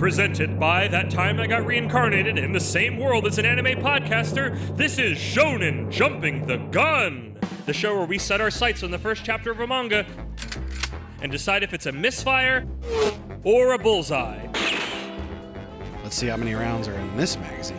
Presented by That Time I Got Reincarnated in the Same World as an Anime Podcaster, this is Shonen Jumping the Gun, the show where we set our sights on the first chapter of a manga and decide if it's a misfire or a bullseye. Let's see how many rounds are in this magazine.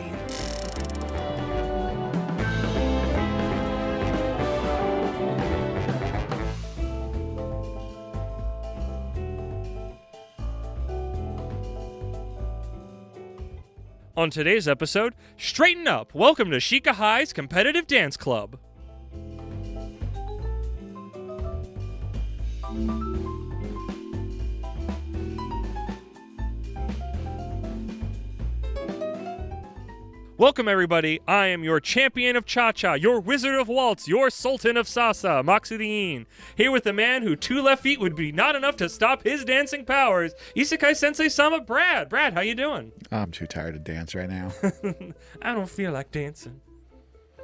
On today's episode, straighten up. Welcome to Shika High's Competitive Dance Club. Welcome, everybody. I am your champion of cha-cha, your wizard of waltz, your sultan of salsa, Maxudin. Here with the man who 2 left feet would be not enough to stop his dancing powers, Isekai Sensei Sama Brad. Brad, how you doing? I'm too tired to dance right now. I don't feel like dancing.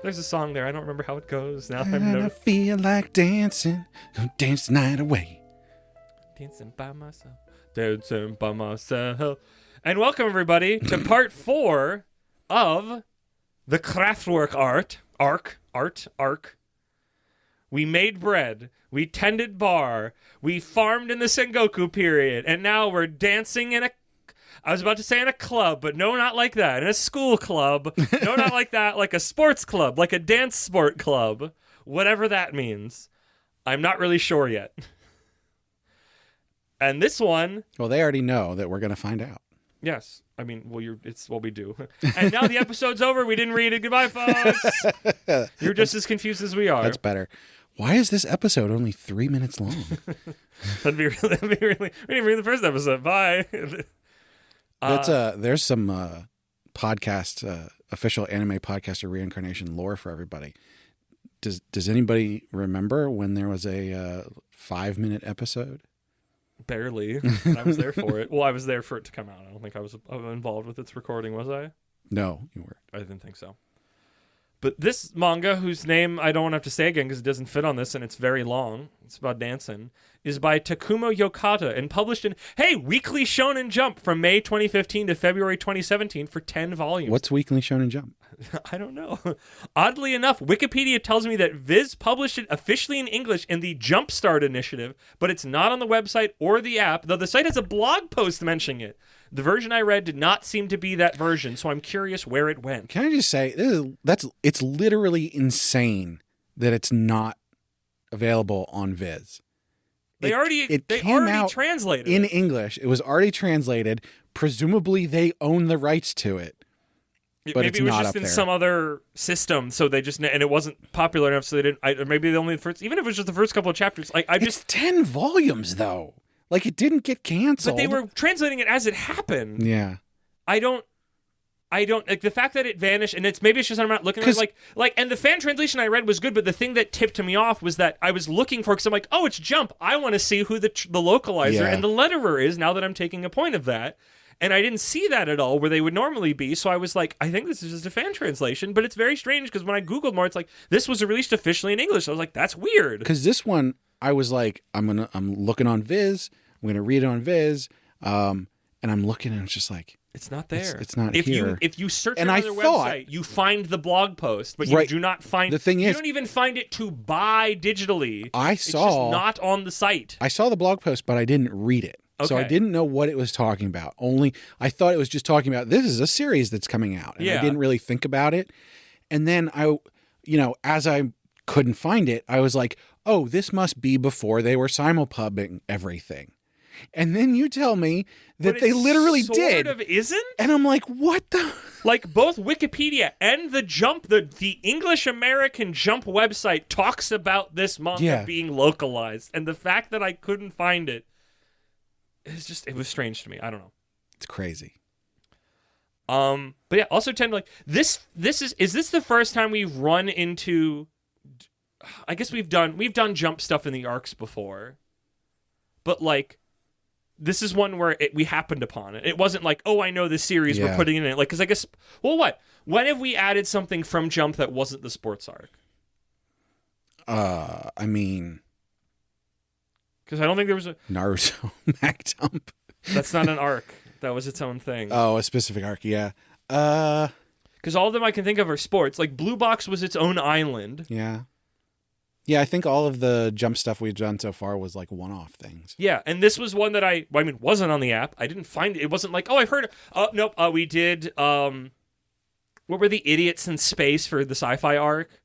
There's a song there. I don't remember how it goes. Now I don't feel like dancing. Don't dance the night away. Dancing by myself. Dancing by myself. And welcome, everybody, to part 4 of the Kraftwerk arc. We made bread. We tended bar. We farmed in the Sengoku period. And now we're dancing in I was about to say in a club, but no, not like that. In a school club. No, not like that. Like a sports club. Like a dance sport club. Whatever that means. I'm not really sure yet. And this one... Well, they already know that we're going to find out. Yes. I mean, well, it's what we do. And now the episode's over. We didn't read it. Goodbye, folks. You're just as confused as we are. That's better. Why is this episode only 3 minutes long? that'd be really... We didn't read the first episode. Bye. There's some podcast, official anime podcaster reincarnation lore for everybody. Does anybody remember when there was a 5-minute episode? Barely. I was there for it. Well, I was there for it to come out. I don't think I was involved with its recording, was I? No, you weren't. I didn't think so. But this manga, whose name I don't have to say again because it doesn't fit on this and it's very long, it's about dancing, is by Takumo Yokata and published in, Weekly Shonen Jump from May 2015 to February 2017 for 10 volumes. What's Weekly Shonen Jump? I don't know. Oddly enough, Wikipedia tells me that Viz published it officially in English in the Jumpstart initiative, but it's not on the website or the app, though the site has a blog post mentioning it. The version I read did not seem to be that version, so I'm curious where it went. Can I just say, it's literally insane that it's not available on Viz. They already translated in it. English. It was already translated. Presumably, they own the rights to it. But maybe it was just in some other system, so they just, and it wasn't popular enough, so they didn't. Maybe the only first, even if it was just the first couple of chapters. It's 10 volumes though. Like it didn't get canceled. But they were translating it as it happened. Yeah. I don't like the fact that it vanished, and maybe it's just I'm not looking at it, like, and the fan translation I read was good, but the thing that tipped me off was that I was looking for, because I'm like, oh, it's Jump. I want to see who the localizer and the letterer is now that I'm taking a point of that. And I didn't see that at all where they would normally be, so I was like, I think this is just a fan translation, but it's very strange because when I Googled more, it's like, this was released officially in English. I was like, that's weird. Because this one, I was like, I'm looking on Viz, I'm going to read it on Viz, and I'm looking and it's just like, it's not there. It's not here. If you search on their website, you find the blog post, but you do not find... The thing is... You don't even find it to buy digitally. It's just not on the site. I saw the blog post, but I didn't read it. Okay. So I didn't know what it was talking about. I thought it was just talking about, this is a series that's coming out. And I didn't really think about it. And then as I couldn't find it, I was like, oh, this must be before they were simulpubbing everything. And then you tell me that they literally did. Sort of isn't? And I'm like, what the? Like both Wikipedia and the Jump, the English-American Jump website talks about this manga being localized. And the fact that I couldn't find it, it was strange to me. I don't know. It's crazy. But yeah, also tend to like is this the first time we've run into, I guess we've done Jump stuff in the arcs before, but like this is one where we happened upon it. It wasn't like, oh, I know this series we're putting in it. Like, because I guess, when have we added something from Jump that wasn't the sports arc? I mean, because I don't think there was a Naruto Mag Jump. That's not an arc. That was its own thing. Oh, a specific arc, yeah. Because all of them I can think of are sports. Like Blue Box was its own island. Yeah. Yeah, I think all of the jump stuff we've done so far was like one-off things. Yeah, and this was one that wasn't on the app. I didn't find it. It wasn't like, oh, I've heard. Oh, nope. We did. What were the idiots in space for the sci-fi arc?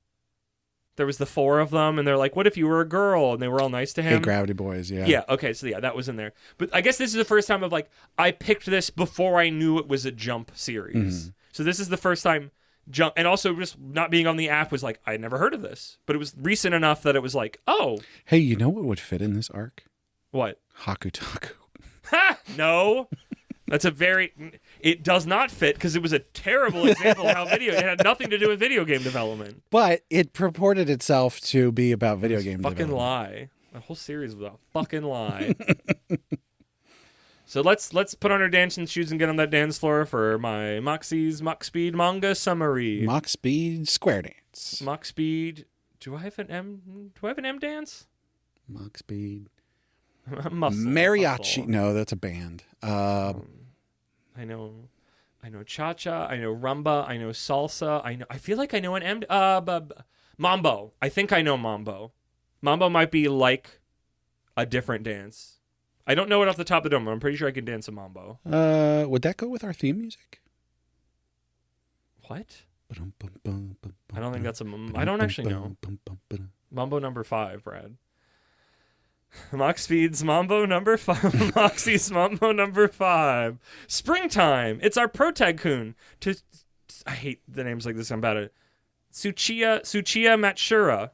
There was the 4 of them, and they're like, what if you were a girl? And they were all nice to him. Hey, Gravity Boys, yeah. Yeah, okay, so yeah, that was in there. But I guess this is the first time of like, I picked this before I knew it was a Jump series. Mm-hmm. So this is the first time Jump, and also just not being on the app was like, I had never heard of this. But it was recent enough that it was like, oh. Hey, you know what would fit in this arc? What? Hakutaku. Ha! No. That's it does not fit because it was a terrible example of how it had nothing to do with video game development. But it purported itself to be about video game development. Fucking lie. The whole series was a fucking lie. So let's put on our dancing shoes and get on that dance floor for my Moxie's Mach Speed manga summary. Mach Speed Square Dance. Mach Speed. Do I have an M dance? Mach Speed. Mariachi. Muscle. No, that's a band. I know cha-cha, I know rumba, I know salsa, I feel like I know an mambo. I think I know mambo. Mambo might be like a different dance. I don't know it off the top of the dome, but I'm pretty sure I can dance a mambo. Would that go with our theme music? What? I don't think that's I don't actually know. Mambo number 5, Brad. Mach Speed's Mambo number 5. Moxie's Mambo number 5. Springtime. It's our protag-kun. I hate the names like this. I'm bad at it. Tsuchiya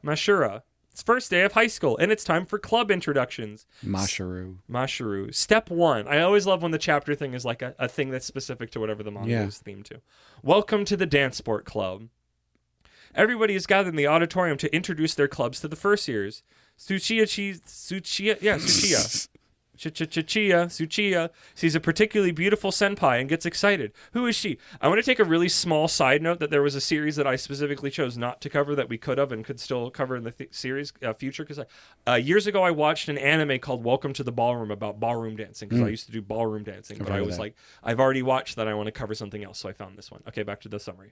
Mashura. It's first day of high school, and it's time for club introductions. Mashiru. Step 1. I always love when the chapter thing is like a thing that's specific to whatever the manga is themed to. Welcome to the Dance Sport Club. Everybody is gathered in the auditorium to introduce their clubs to the first years. Tsuchiya sees a particularly beautiful senpai and gets excited. Who is she? I want to take a really small side note that there was a series that I specifically chose not to cover that we could have and could still cover in the series future. Because years ago I watched an anime called Welcome to the Ballroom about ballroom dancing because I used to do ballroom dancing. But I was like, I've already watched that. I want to cover something else. So I found this one. Okay, back to the summary.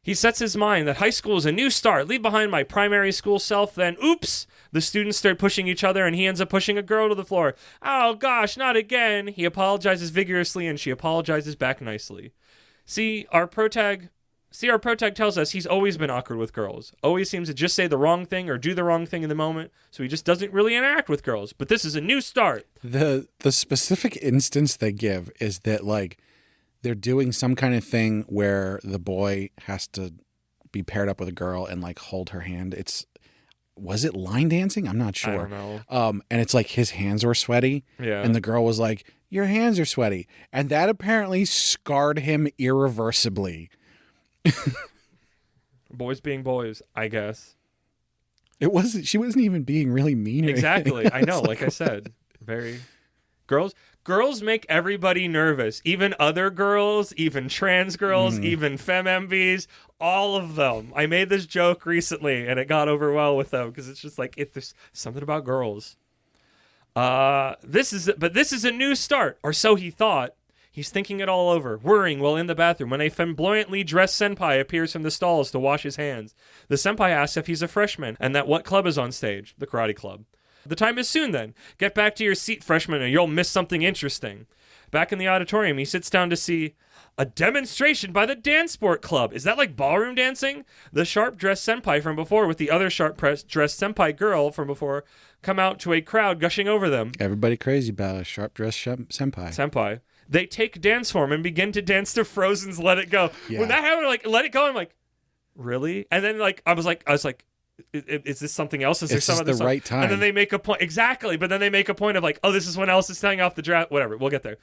He sets his mind that high school is a new start. Leave behind my primary school self, then oops! The students start pushing each other and he ends up pushing a girl to the floor. Oh gosh, not again! He apologizes vigorously and she apologizes back nicely. Our protag tells us he's always been awkward with girls. Always seems to just say the wrong thing or do the wrong thing in the moment, so he just doesn't really interact with girls. But this is a new start. The specific instance they give is that like they're doing some kind of thing where the boy has to be paired up with a girl and like hold her hand. Was it line dancing? I'm not sure. I don't know. And it's like his hands were sweaty. Yeah. And the girl was like, your hands are sweaty. And that apparently scarred him irreversibly. Boys being boys, I guess. She wasn't even being really mean. Exactly. I know. Like I said, very Girls make everybody nervous. Even other girls, even trans girls, even femme-MVs, all of them. I made this joke recently, and it got over well with them, because it's just like, there's something about girls. This is a new start, or so he thought. He's thinking it all over, worrying while in the bathroom when a flamboyantly dressed senpai appears from the stalls to wash his hands. The senpai asks if he's a freshman, and that what club is on stage, the karate club. The time is soon then. Get back to your seat, freshman, or you'll miss something interesting. Back in the auditorium, he sits down to see a demonstration by the Dance Sport Club. Is that like ballroom dancing? The sharp-dressed senpai from before with the other sharp-dressed senpai girl from before come out to a crowd gushing over them. Everybody crazy about a sharp-dressed senpai. They take dance form and begin to dance to Frozen's Let It Go. Yeah. When that happened, like, Let It Go, I'm like, really? And then like I was like, is this something else? Is there some other song? Right time? And then they make a point. Exactly. But then they make a point of like, oh, this is when Alice is telling off the draft. Whatever. We'll get there.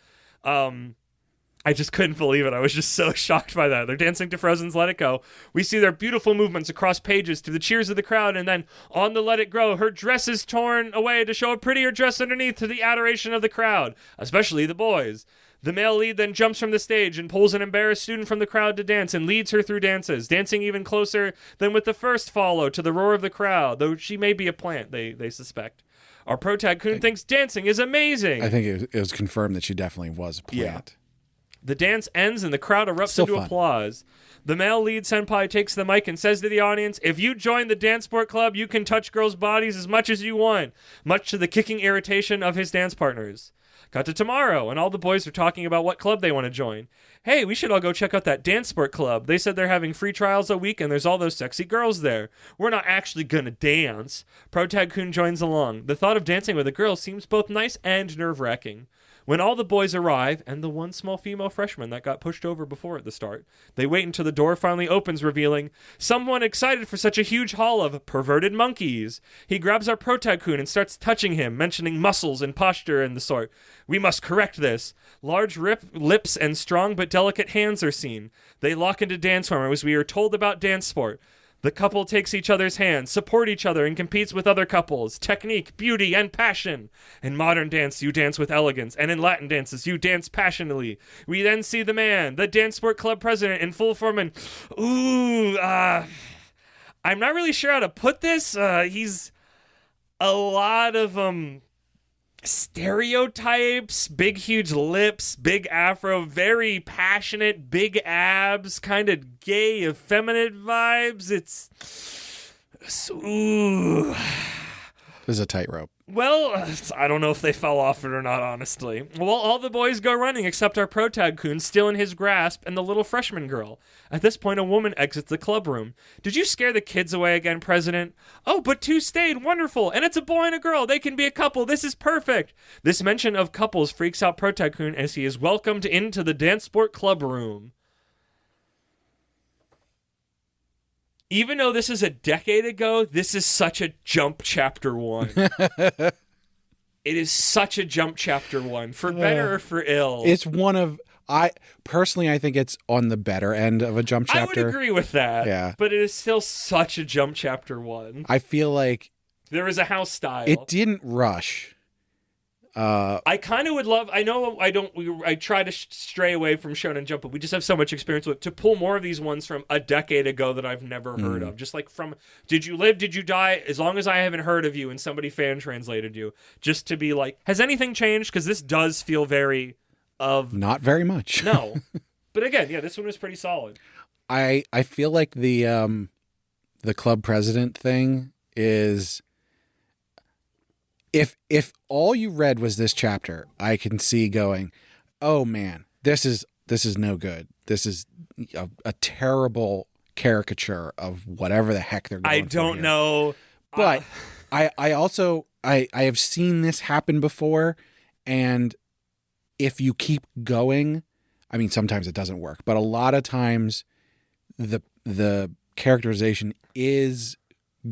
I just couldn't believe it. I was just so shocked by that. They're dancing to Frozen's Let It Go. We see their beautiful movements across pages to the cheers of the crowd. And then on the Let It Go, her dress is torn away to show a prettier dress underneath to the adoration of the crowd, especially the boys. The male lead then jumps from the stage and pulls an embarrassed student from the crowd to dance and leads her through dances, dancing even closer than with the first follow to the roar of the crowd, though she may be a plant, they suspect. Our protag-kun thinks dancing is amazing. I think it was confirmed that she definitely was a plant. The dance ends and the crowd erupts into applause. The male lead senpai takes the mic and says to the audience, if you join the dance sport club, you can touch girls' bodies as much as you want, much to the kicking irritation of his dance partners. Cut to tomorrow, and all the boys are talking about what club they want to join. Hey, we should all go check out that dance sport club. They said they're having free trials a week, and there's all those sexy girls there. We're not actually gonna dance. Protag-kun joins along. The thought of dancing with a girl seems both nice and nerve-wracking. When all the boys arrive, and the one small female freshman that got pushed over before at the start, they wait until the door finally opens, revealing someone excited for such a huge haul of perverted monkeys. He grabs our protag-kun and starts touching him, mentioning muscles and posture and the sort. We must correct this. Large lips and strong but delicate hands are seen. They lock into dance form as we are told about dance sport. The couple takes each other's hands, support each other, and competes with other couples. Technique, beauty, and passion. In modern dance, you dance with elegance, and in Latin dances, you dance passionately. We then see the man, the dance sport club president, in full form, and I'm not really sure how to put this. He's a lot of stereotypes, big huge lips, big afro, very passionate, big abs, kind of gay, effeminate vibes. There's a tightrope. Well, I don't know if they fell off it or not, honestly. Well, all the boys go running except our protag-kun, still in his grasp, and the little freshman girl. At this point, a woman exits the club room. Did you scare the kids away again, President? Oh, but two stayed. Wonderful. And it's a boy and a girl. They can be a couple. This is perfect. This mention of couples freaks out protag-kun as he is welcomed into the dance sport club room. Even though this is a decade ago, this is such a jump chapter 1. It is such a jump chapter 1, for better or for ill. It's one of, I think it's on the better end of a jump chapter. I would agree with that. Yeah. But it is still such a jump chapter 1. I feel like there is a house style. It didn't rush. I kind of would love, I know I try to stray away from Shonen Jump, but we just have so much experience with, to pull more of these ones from a decade ago that I've never heard of. Just like from, did you live, did you die? As long as I haven't heard of you and somebody fan translated you, just to be like, has anything changed? Because this does feel very of... Not very much. No. But again, yeah, this one was pretty solid. I feel like the club president thing is... If all you read was this chapter, I can see going, oh man, this is no good. This is a terrible caricature of whatever the heck they're going for. I don't know. But I also have seen this happen before, and if you keep going, I mean, sometimes it doesn't work, but a lot of times the characterization is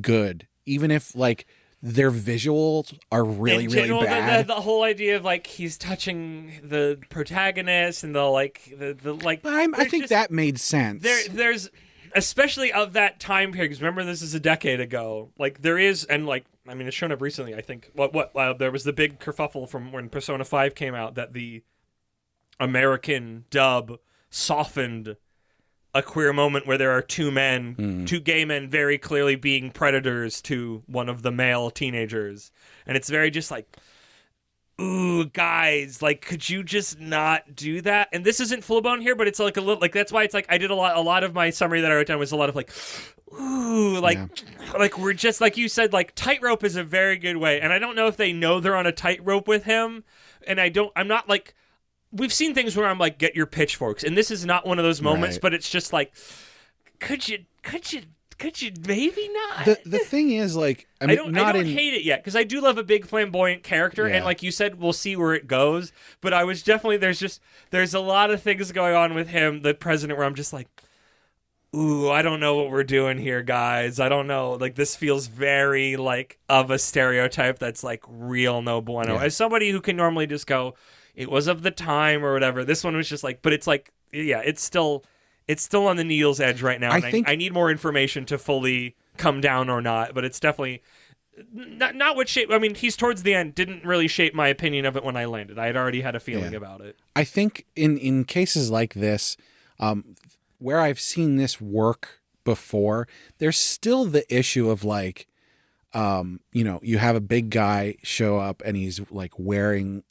good, even if like their visuals are really, really bad. The whole idea of like he's touching the protagonist and I think that made sense. There's especially of that time period, because remember this is a decade ago. Like there is, and like I mean it's shown up recently. I think there was the big kerfuffle from when Persona 5 came out that the American dub softened a queer moment where there are two gay men very clearly being predators to one of the male teenagers. And it's very just like, ooh, guys, like, could you just not do that? And this isn't full blown here, but it's like a little, like, that's why it's like, I did a lot of my summary that I wrote down was a lot of like, ooh, like, like we're just, like you said, like tightrope is a very good way. And I don't know if they know they're on a tightrope with him. And I'm not like, we've seen things where I'm like, get your pitchforks, and this is not one of those moments. Right. But it's just like, could you maybe not? The thing is, like, I don't hate it yet because I do love a big flamboyant character, and like you said, we'll see where it goes. But I was definitely there's a lot of things going on with him, the president, where I'm just like, ooh, I don't know what we're doing here, guys. I don't know. Like, this feels very like of a stereotype that's like real no bueno. As somebody who can normally just go, it was of the time or whatever. This one was just like, but it's like, yeah, it's still on the needle's edge right now. I need more information to fully come down or not, but it's definitely not what shape. I mean, he's towards the end, didn't really shape my opinion of it when I landed. I had already had a feeling about it. I think in cases like this, where I've seen this work before, there's still the issue of like, you have a big guy show up and he's like wearing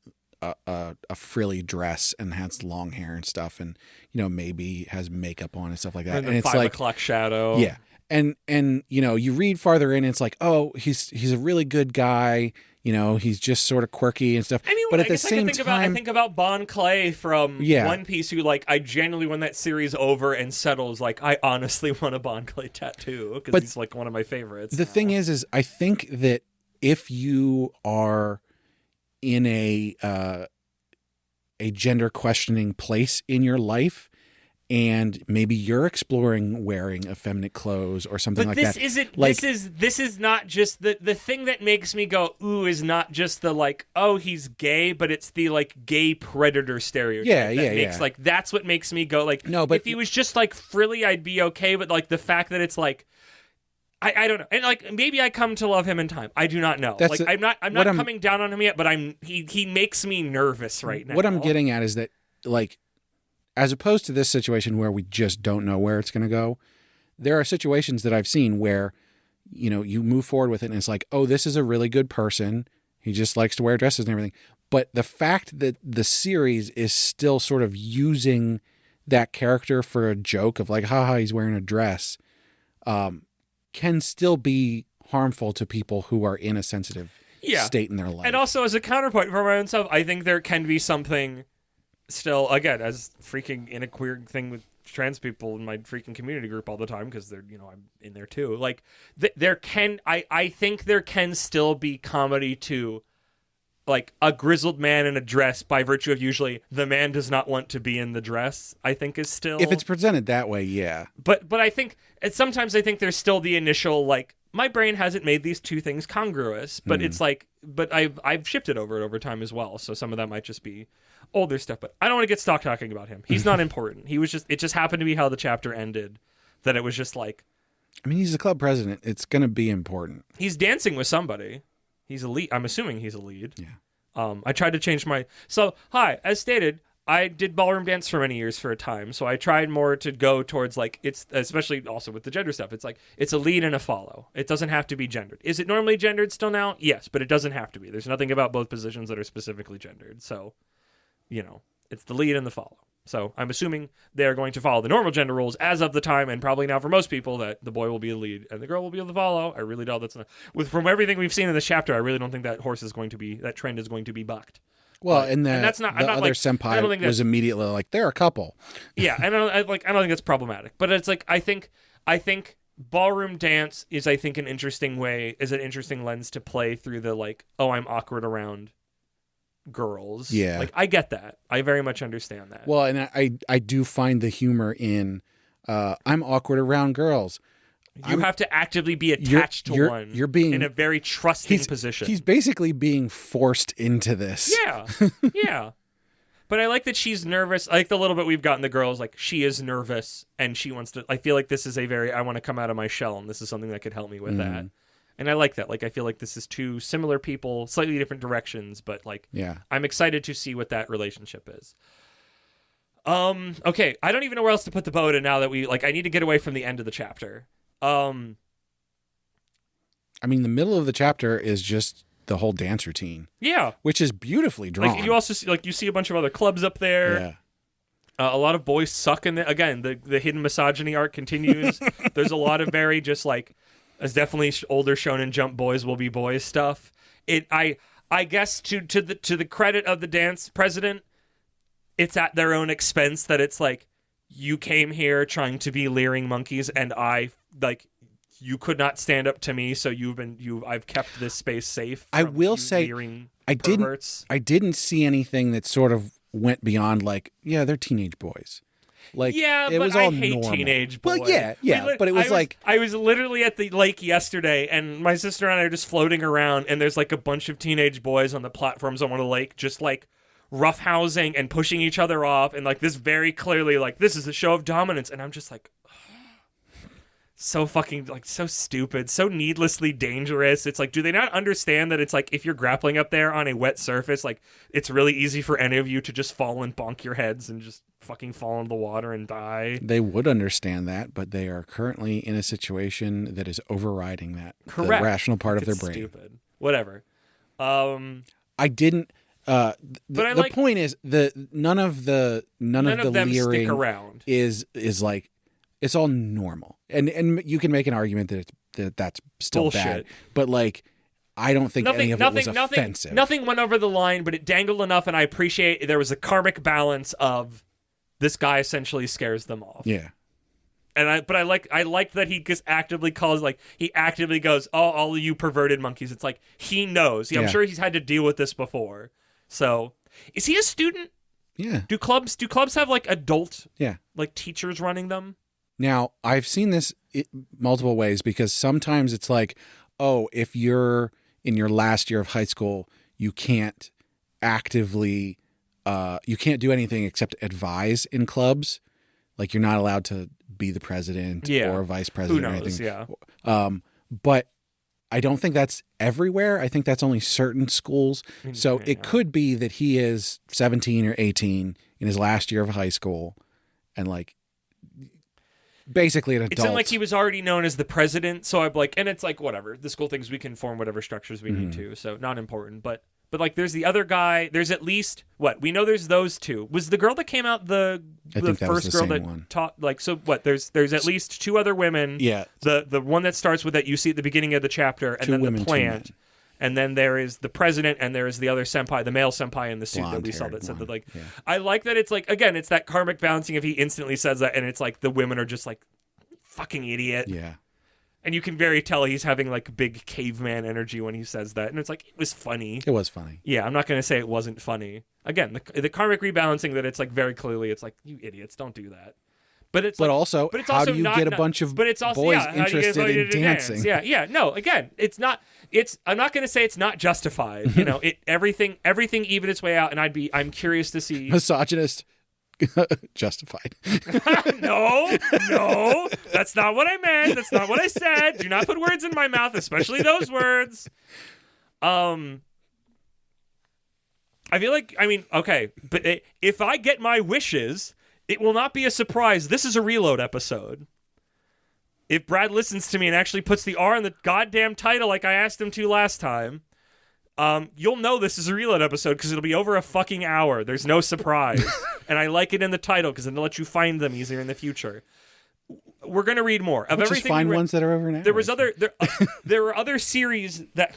a frilly dress and has long hair and stuff, and maybe has makeup on and stuff like that. And it's 5 o'clock shadow. Yeah. And you read farther in, it's like, oh, he's a really good guy. He's just sort of quirky and stuff. I mean, but at I the guess same time, I think about Bon Clay from One Piece, who like I genuinely, when that series over and settles, like I honestly want a Bon Clay tattoo because he's like one of my favorites. The thing is I think that if you are in a gender questioning place in your life, and maybe you're exploring wearing effeminate clothes or something like that. This is not just the thing that makes me go ooh is not just the like, oh, he's gay, but it's the like gay predator stereotype. Like that's what makes me go like, no, but if he was just like frilly, I'd be okay, but like the fact that it's like I don't know. And like maybe I come to love him in time. I do not know. I'm not coming down on him yet, but he makes me nervous right now. What I'm getting at is that like, as opposed to this situation where we just don't know where it's going to go, there are situations that I've seen where, you move forward with it and it's like, oh, this is a really good person. He just likes to wear dresses and everything. But the fact that the series is still sort of using that character for a joke of like, haha, he's wearing a dress, can still be harmful to people who are in a sensitive state in their life. And also as a counterpoint for my own self, I think there can be something still, again, as freaking in a queer thing with trans people in my freaking community group all the time, because they're, I'm in there too. Like, I think there can still be comedy to, like, a grizzled man in a dress by virtue of usually the man does not want to be in the dress, I think is still... If it's presented that way, yeah. But I think, sometimes I think there's still the initial, like, my brain hasn't made these two things congruous, but it's like, but I've shifted over time as well, so some of that might just be older stuff, but I don't want to get stuck talking about him. He's not important. It just happened to be how the chapter ended, that it was just like... I mean, he's the club president. It's going to be important. He's dancing with somebody. He's a lead. I'm assuming he's a lead. Yeah. I tried to change my... So, hi, as stated, I did ballroom dance for many years for a time, so I tried more to go towards, like, it's, especially also with the gender stuff, it's like, it's a lead and a follow. It doesn't have to be gendered. Is it normally gendered still now? Yes, but it doesn't have to be. There's nothing about both positions that are specifically gendered, so... it's the lead and the follow. So I'm assuming they are going to follow the normal gender rules as of the time, and probably now for most people, that the boy will be the lead and the girl will be the follow. I really doubt that's not... From everything we've seen in this chapter, I really don't think that that trend is going to be bucked. Well, and that's not, the other senpai was immediately like, they're a couple. Yeah, and I don't think that's problematic. But it's like, I think ballroom dance is, I think, an interesting lens to play through the, like, oh, I'm awkward around girls. Yeah. Like, I get that. I very much understand that. Well, and I do find the humor in I'm awkward around girls. You have to actively be attached to one. You're being in a very trusting position. He's basically being forced into this. Yeah. Yeah. But I like that she's nervous. I like the little bit we've gotten the girls, like, she is nervous and she wants to... I feel like this is I want to come out of my shell, and this is something that could help me with that. And I like that. Like, I feel like this is two similar people, slightly different directions, but, like, I'm excited to see what that relationship is. Okay, I don't even know where else to put the boat in now that I need to get away from the end of the chapter. I mean, the middle of the chapter is just the whole dance routine. Yeah. Which is beautifully drawn. Like, you also see, you see a bunch of other clubs up there. Yeah. A lot of boys suck in the... Again, the hidden misogyny arc continues. There's a lot of very just, like... As definitely older Shonen Jump boys will be boys stuff. I guess to the credit of the dance president, it's at their own expense that it's like, you came here trying to be leering monkeys, and you could not stand up to me, so I've kept this space safe. I will say I didn't see anything that sort of went beyond like, yeah, they're teenage boys. Like, yeah, it but was all I hate normal. Teenage boys. Well, yeah, but it was I was literally at the lake yesterday, and my sister and I are just floating around, and there's like a bunch of teenage boys on the platforms on one of the lake, just like roughhousing and pushing each other off, and like this very clearly, like, this is a show of dominance, and I'm just like, so fucking like so stupid, so needlessly dangerous. It's like, do they not understand that it's like if you're grappling up there on a wet surface, like it's really easy for any of you to just fall and bonk your heads and just fucking fall into the water and die? They would understand that, but they are currently in a situation that is overriding that. Correct. The rational part of their It's brain. stupid. Whatever. I didn't. The point is none of the them leering stick around. is like it's all normal, and you can make an argument that that's still Bullshit. bad, but like I don't think any of it was offensive. Nothing went over the line, but it dangled enough, and I appreciate there was a karmic balance of this guy essentially scares them off. Yeah. And I like that he just actively calls, like, he actively goes, oh, all of you perverted monkeys. It's like, he knows. I'm sure he's had to deal with this before. So, is he a student? Yeah. Do clubs have, like, adult, yeah, like, teachers running them? Now, I've seen this multiple ways because sometimes it's like, oh, if you're in your last year of high school, you can't actively, you can't do anything except advise in clubs. Like, you're not allowed to be the president or a vice president or anything. Yeah. But I don't think that's everywhere. I think that's only certain schools. So it could be that he is 17 or 18 in his last year of high school and like basically an adult. It's not like he was already known as the president. So I'm like, and it's like, whatever. The school thinks we can form whatever structures we need to. So not important. But like, there's the other guy. There's at least we know. There's those two. Was the girl that came out the first girl that taught? Like, so what? There's at least two other women. Yeah. The one that starts with that you see at the beginning of the chapter, and then the plant, and then there is the president, and there is the other senpai, the male senpai in the suit that we saw that said that like. Yeah. I like that it's like again, it's that karmic balancing if he instantly says that, and it's like the women are just like fucking idiot. Yeah. And you can very tell he's having like big caveman energy when he says that. And it's like, it was funny. It was funny. Yeah, I'm not going to say it wasn't funny. Again, the karmic rebalancing that it's like very clearly, it's like, you idiots, don't do that. But it's also, how do you get a bunch of boys interested in dancing? Yeah. No, again, I'm not going to say it's not justified. You know, everything even its way out. And I'm curious to see. Misogynist. Justified. No, that's not what I meant. That's not what I said. Do not put words in my mouth, especially those words. I feel like, okay, but if I get my wishes, it will not be a surprise. This is a Reload episode. If Brad listens to me and actually puts the R in the goddamn title like I asked him to last time, you'll know this is a Reload episode because it'll be over a fucking hour. There's no surprise. And I like it in the title because it'll let you find them easier in the future. We're going to read more. Of everything. Just find ones that are over an hour. There were other series that...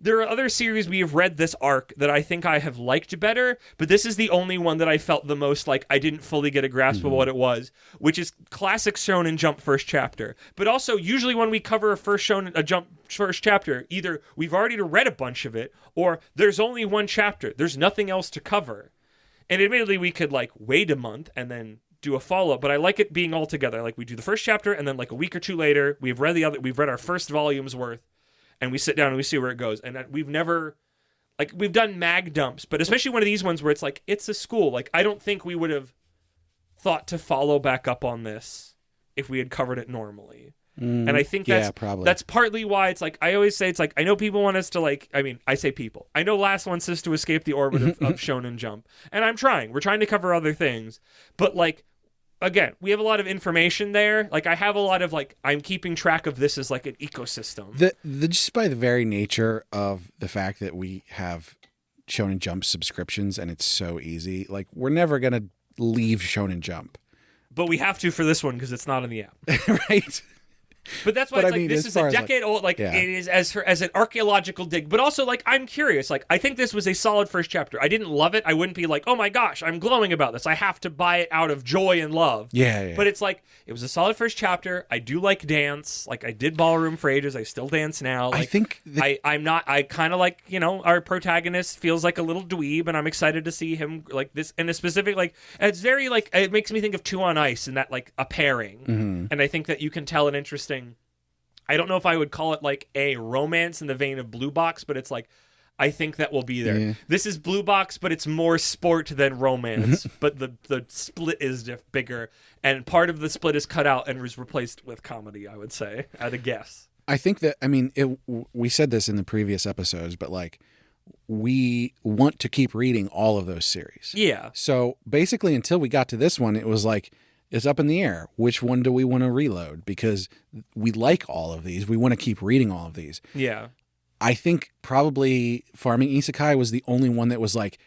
There are other series we have read this arc that I think I have liked better, but this is the only one that I felt the most like I didn't fully get a grasp of what it was, which is classic Shonen Jump first chapter. But also, usually when we cover a Jump first chapter, either we've already read a bunch of it, or there's only one chapter. There's nothing else to cover. And admittedly, we could like wait a month and then do a follow-up, but I like it being all together. Like we do the first chapter, and then like a week or two later, we've read our first volume's worth. And we sit down and we see where it goes. And we've never, like, we've done mag dumps, but especially one of these ones where it's like, it's a school. Like, I don't think we would have thought to follow back up on this if we had covered it normally. And I think that's partly why it's like, I always say, it's like, I know people want us to like, I say people. I know Last wants us to escape the orbit of Shonen Jump. And I'm trying. We're trying to cover other things. But like, again, we have a lot of information there. Like, I have a lot of, like, I'm keeping track of this as, like, an ecosystem. Just by the very nature of the fact that we have Shonen Jump subscriptions and it's so easy, like, we're never going to leave Shonen Jump. But we have to for this one because it's not in the app. Right? But that's why this is a decade old. Like, it is as an archaeological dig. But also, like, I'm curious. Like, I think this was a solid first chapter. I didn't love it. I wouldn't be like, oh my gosh, I'm glowing about this. I have to buy it out of joy and love. Yeah. But it's like, it was a solid first chapter. I do like dance. Like, I did ballroom for ages. I still dance now. Like, I think I kind of like, our protagonist feels like a little dweeb, and I'm excited to see him like this in a specific, like, it's very like, it makes me think of Two on Ice and that, like, a pairing. Mm-hmm. And I think that you can tell an interesting, I don't know if I would call it like a romance in the vein of Blue Box, but it's like I think that will be there. Yeah. This is Blue Box, but it's more sport than romance. But the split is bigger, and part of the split is cut out and was replaced with comedy, I would say, at a guess. I think that, I mean, we said this in the previous episodes, but like, we want to keep reading all of those series. Yeah. So basically, until we got to this one, it was like, it's up in the air. Which one do we want to reload? Because we like all of these. We want to keep reading all of these. Yeah. I think probably Farming Isekai was the only one that was like,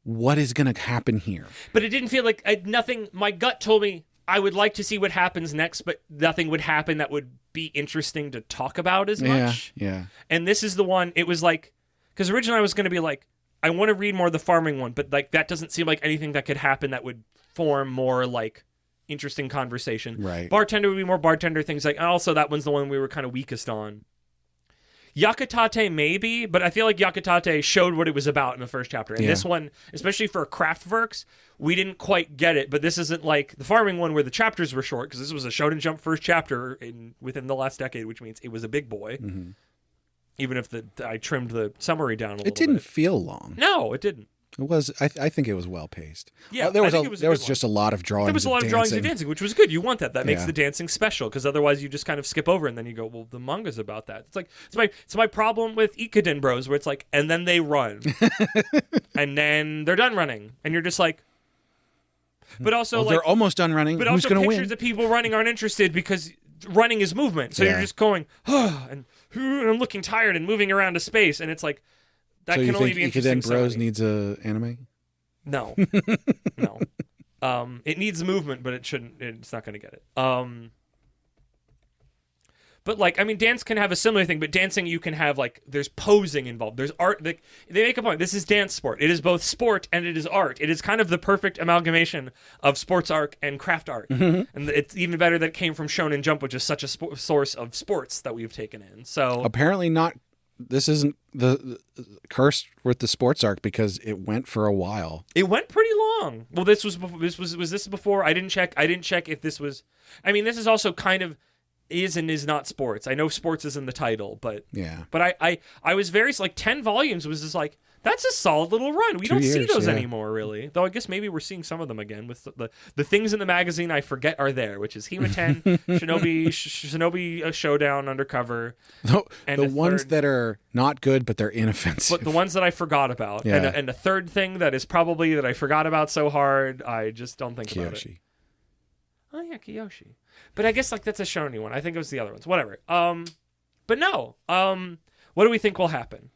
what is going to happen here? But it didn't feel like nothing. My gut told me I would like to see what happens next, but nothing would happen that would be interesting to talk about as much. Yeah. And this is the one, it was like, because originally I was going to be like, I want to read more of the farming one, but like that doesn't seem like anything that could happen that would form more like interesting conversation. Right. Bartender would be more bartender things like, also that one's the one we were kind of weakest on. Yakitate maybe, but I feel like Yakitate showed what it was about in the first chapter. And this one, especially for Kraftwerks, we didn't quite get it, but this isn't like the farming one where the chapters were short, because this was a Shonen Jump first chapter within the last decade, which means it was a big boy. Mm-hmm. Even if I trimmed the summary down a little bit. It didn't feel long. No, it didn't. It was. I think it was well paced. Yeah, there was just a lot of drawings. There was a lot of drawings of dancing, which was good. You want that. That makes the dancing special, because otherwise you just kind of skip over and then you go, well, the manga's about that. It's like it's my problem with Ikuden Bros, where it's like, and then they run, and then they're done running, and you're just like, but also they're almost done running. But who's also going to pictures win? of people running aren't interested because running is movement. So you're just going, and I'm looking tired and moving around to space, and it's like that so can only be interesting. Ikuden Bros needs a anime. No, no. It needs movement, but it shouldn't. It's not going to get it. But like, I mean, dance can have a similar thing, but dancing you can have like there's posing involved. There's art. They make a point. This is dance sport. It is both sport and it is art. It is kind of the perfect amalgamation of sports art and craft art. Mm-hmm. And it's even better that it came from Shonen Jump, which is such a source of sports that we've taken in. So apparently not. This isn't the cursed with the sports arc because it went for a while. It went pretty long. Well, this was this before? I didn't check if this was. I mean, this is also kind of is and is not sports. I know sports is in the title, but yeah. But I was very like 10 volumes was just like that's a solid little run. We don't see those anymore, really. Though I guess maybe we're seeing some of them again with the things in the magazine I forget are there, which is Hima 10, Shinobi Showdown Undercover, and the ones that are not good but they're inoffensive. But the ones that I forgot about, and the third thing that is probably that I forgot about so hard, I just don't think about it. Oh yeah, Kiyoshi. But I guess like that's a Shonen one. I think it was the other ones. Whatever. But no. What do we think will happen?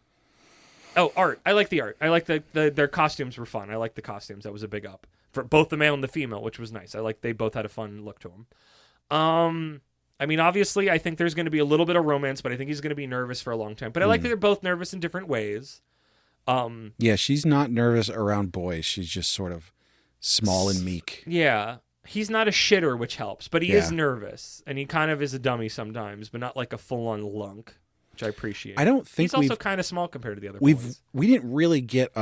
Oh, art. I like the art. I like their costumes were fun. I like the costumes. That was a big up for both the male and the female, which was nice. I like they both had a fun look to them. I mean, obviously, I think there's going to be a little bit of romance, but I think he's going to be nervous for a long time. But I like that they're both nervous in different ways. Yeah, she's not nervous around boys. She's just sort of small and meek. Yeah. He's not a shitter, which helps, but he is nervous, and he kind of is a dummy sometimes, but not like a full-on lunk, which I appreciate. I don't think he's also kind of small compared to the other boys. We didn't really get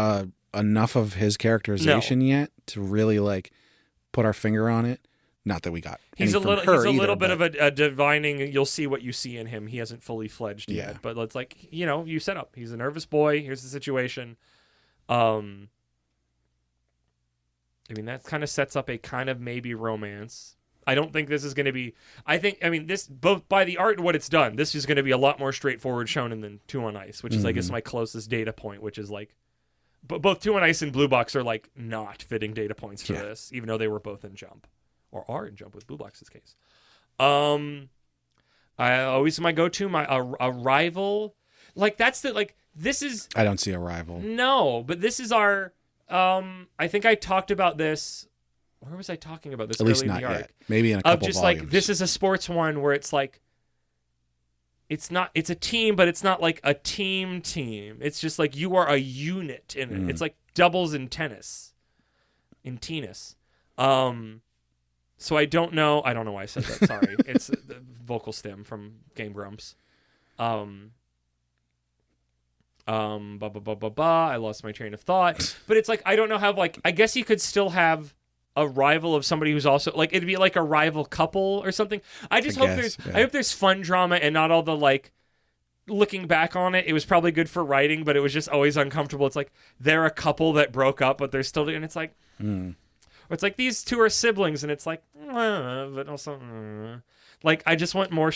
enough of his characterization yet to really like put our finger on it. Not that we got. He's a little bit of a divining. You'll see what you see in him. He hasn't fully fledged yet, but it's like you set up. He's a nervous boy. Here's the situation. I mean, that kind of sets up a kind of maybe romance. I don't think this is going to be... this, both by the art and what it's done, this is going to be a lot more straightforward Shonen than 2 on Ice, which is, I guess, my closest data point, which is like... But both 2 on Ice and Blue Box are, like, not fitting data points for this, even though they were both in Jump. Or are in Jump with Blue Box's case. I always my go-to, a rival... Like, that's the... Like, this is... I don't see a rival. No, but this is our... I think I talked about this. Where was I talking about this? At least not yet. Maybe in a couple just volumes. Like this is a sports one where it's like it's a team, but it's not like a team. It's just like you are a unit in it. It's like doubles in tennis. In tennis. So I don't know why I said that. Sorry. It's the vocal stem from Game Grumps. I lost my train of thought. But it's like I don't know how like I guess you could still have a rival of somebody who's also like it'd be like a rival couple or something. I hope there's fun drama and not all the like looking back on it, it was probably good for writing, but it was just always uncomfortable. It's like they're a couple that broke up, but they're still doing. It's like, or it's like these two are siblings, and it's like, but also, like I just want more.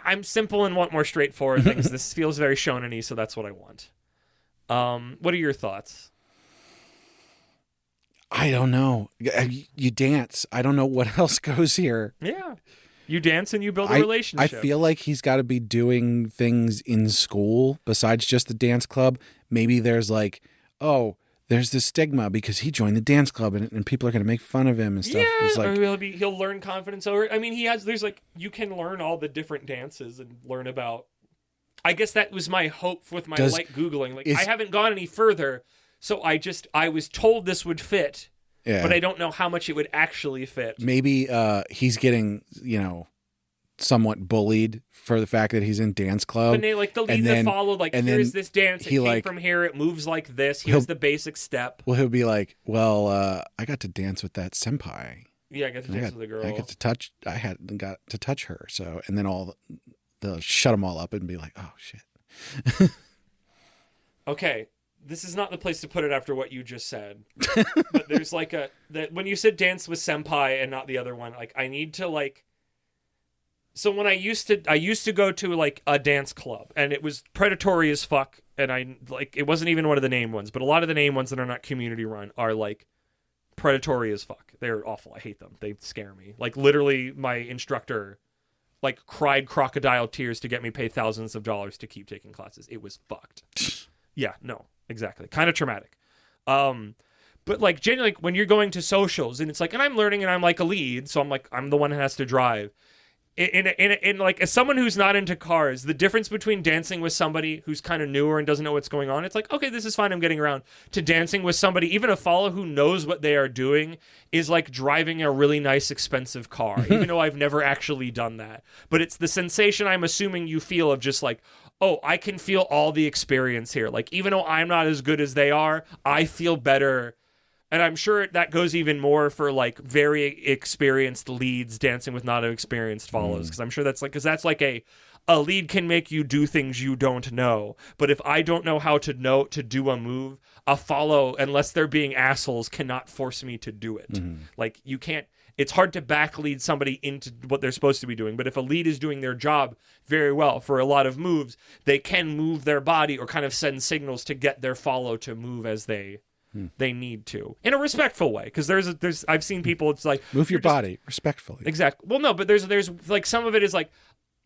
I'm simple and want more straightforward things. This feels very shonen-y, so that's what I want. What are your thoughts? I don't know. You dance. I don't know what else goes here. Yeah. You dance and you build a relationship. I feel like he's got to be doing things in school besides just the dance club. Maybe there's like, oh, there's this stigma because he joined the dance club and people are going to make fun of him and stuff. Yeah, it's like, or he'll learn confidence over. I mean, there's like, you can learn all the different dances and learn about. I guess that was my hope with my light Googling. Like, I haven't gone any further, so I was told this would fit. Yeah. But I don't know how much it would actually fit. Maybe he's getting, somewhat bullied for the fact that he's in dance club. And they like the lead that followed, like, here's this dance. It came from here. It moves like this. Here's the basic step. Well, he'll be like, well, I got to dance with that senpai. Yeah, I got to dance with the girl. I got to touch her. So, and then they'll shut them all up and be like, oh, shit. Okay. This is not the place to put it after what you just said. But there's like when you said dance with senpai and not the other one, like I need to like. So when I used to go to like a dance club and it was predatory as fuck, and it wasn't even one of the name ones, but a lot of the name ones that are not community run are like predatory as fuck. They're awful. I hate them. They scare me. Like literally my instructor like cried crocodile tears to get me pay thousands of dollars to keep taking classes. It was fucked. Yeah, no. Exactly. Kind of traumatic. But like genuinely, like, when you're going to socials and it's like, and I'm learning and I'm like a lead, so I'm the one that has to drive. In like as someone who's not into cars, the difference between dancing with somebody who's kind of newer and doesn't know what's going on, it's like, okay, this is fine, I'm getting around, to dancing with somebody, even a follow who knows what they are doing, is like driving a really nice expensive car, even though I've never actually done that. But it's the sensation I'm assuming you feel of just like, oh, I can feel all the experience here. Like, even though I'm not as good as they are, I feel better. And I'm sure that goes even more for, like, very experienced leads dancing with not experienced follows. Because I'm sure that's, like, a lead can make you do things you don't know. But if I don't know how to do a move, a follow, unless they're being assholes, cannot force me to do it. Like, you can't. It's hard to back lead somebody into what they're supposed to be doing. But if a lead is doing their job very well for a lot of moves, they can move their body or kind of send signals to get their follow to move as they need to, in a respectful way. Because I've seen people, it's like, move your body respectfully. Exactly. Well, no, but there's like some of it is like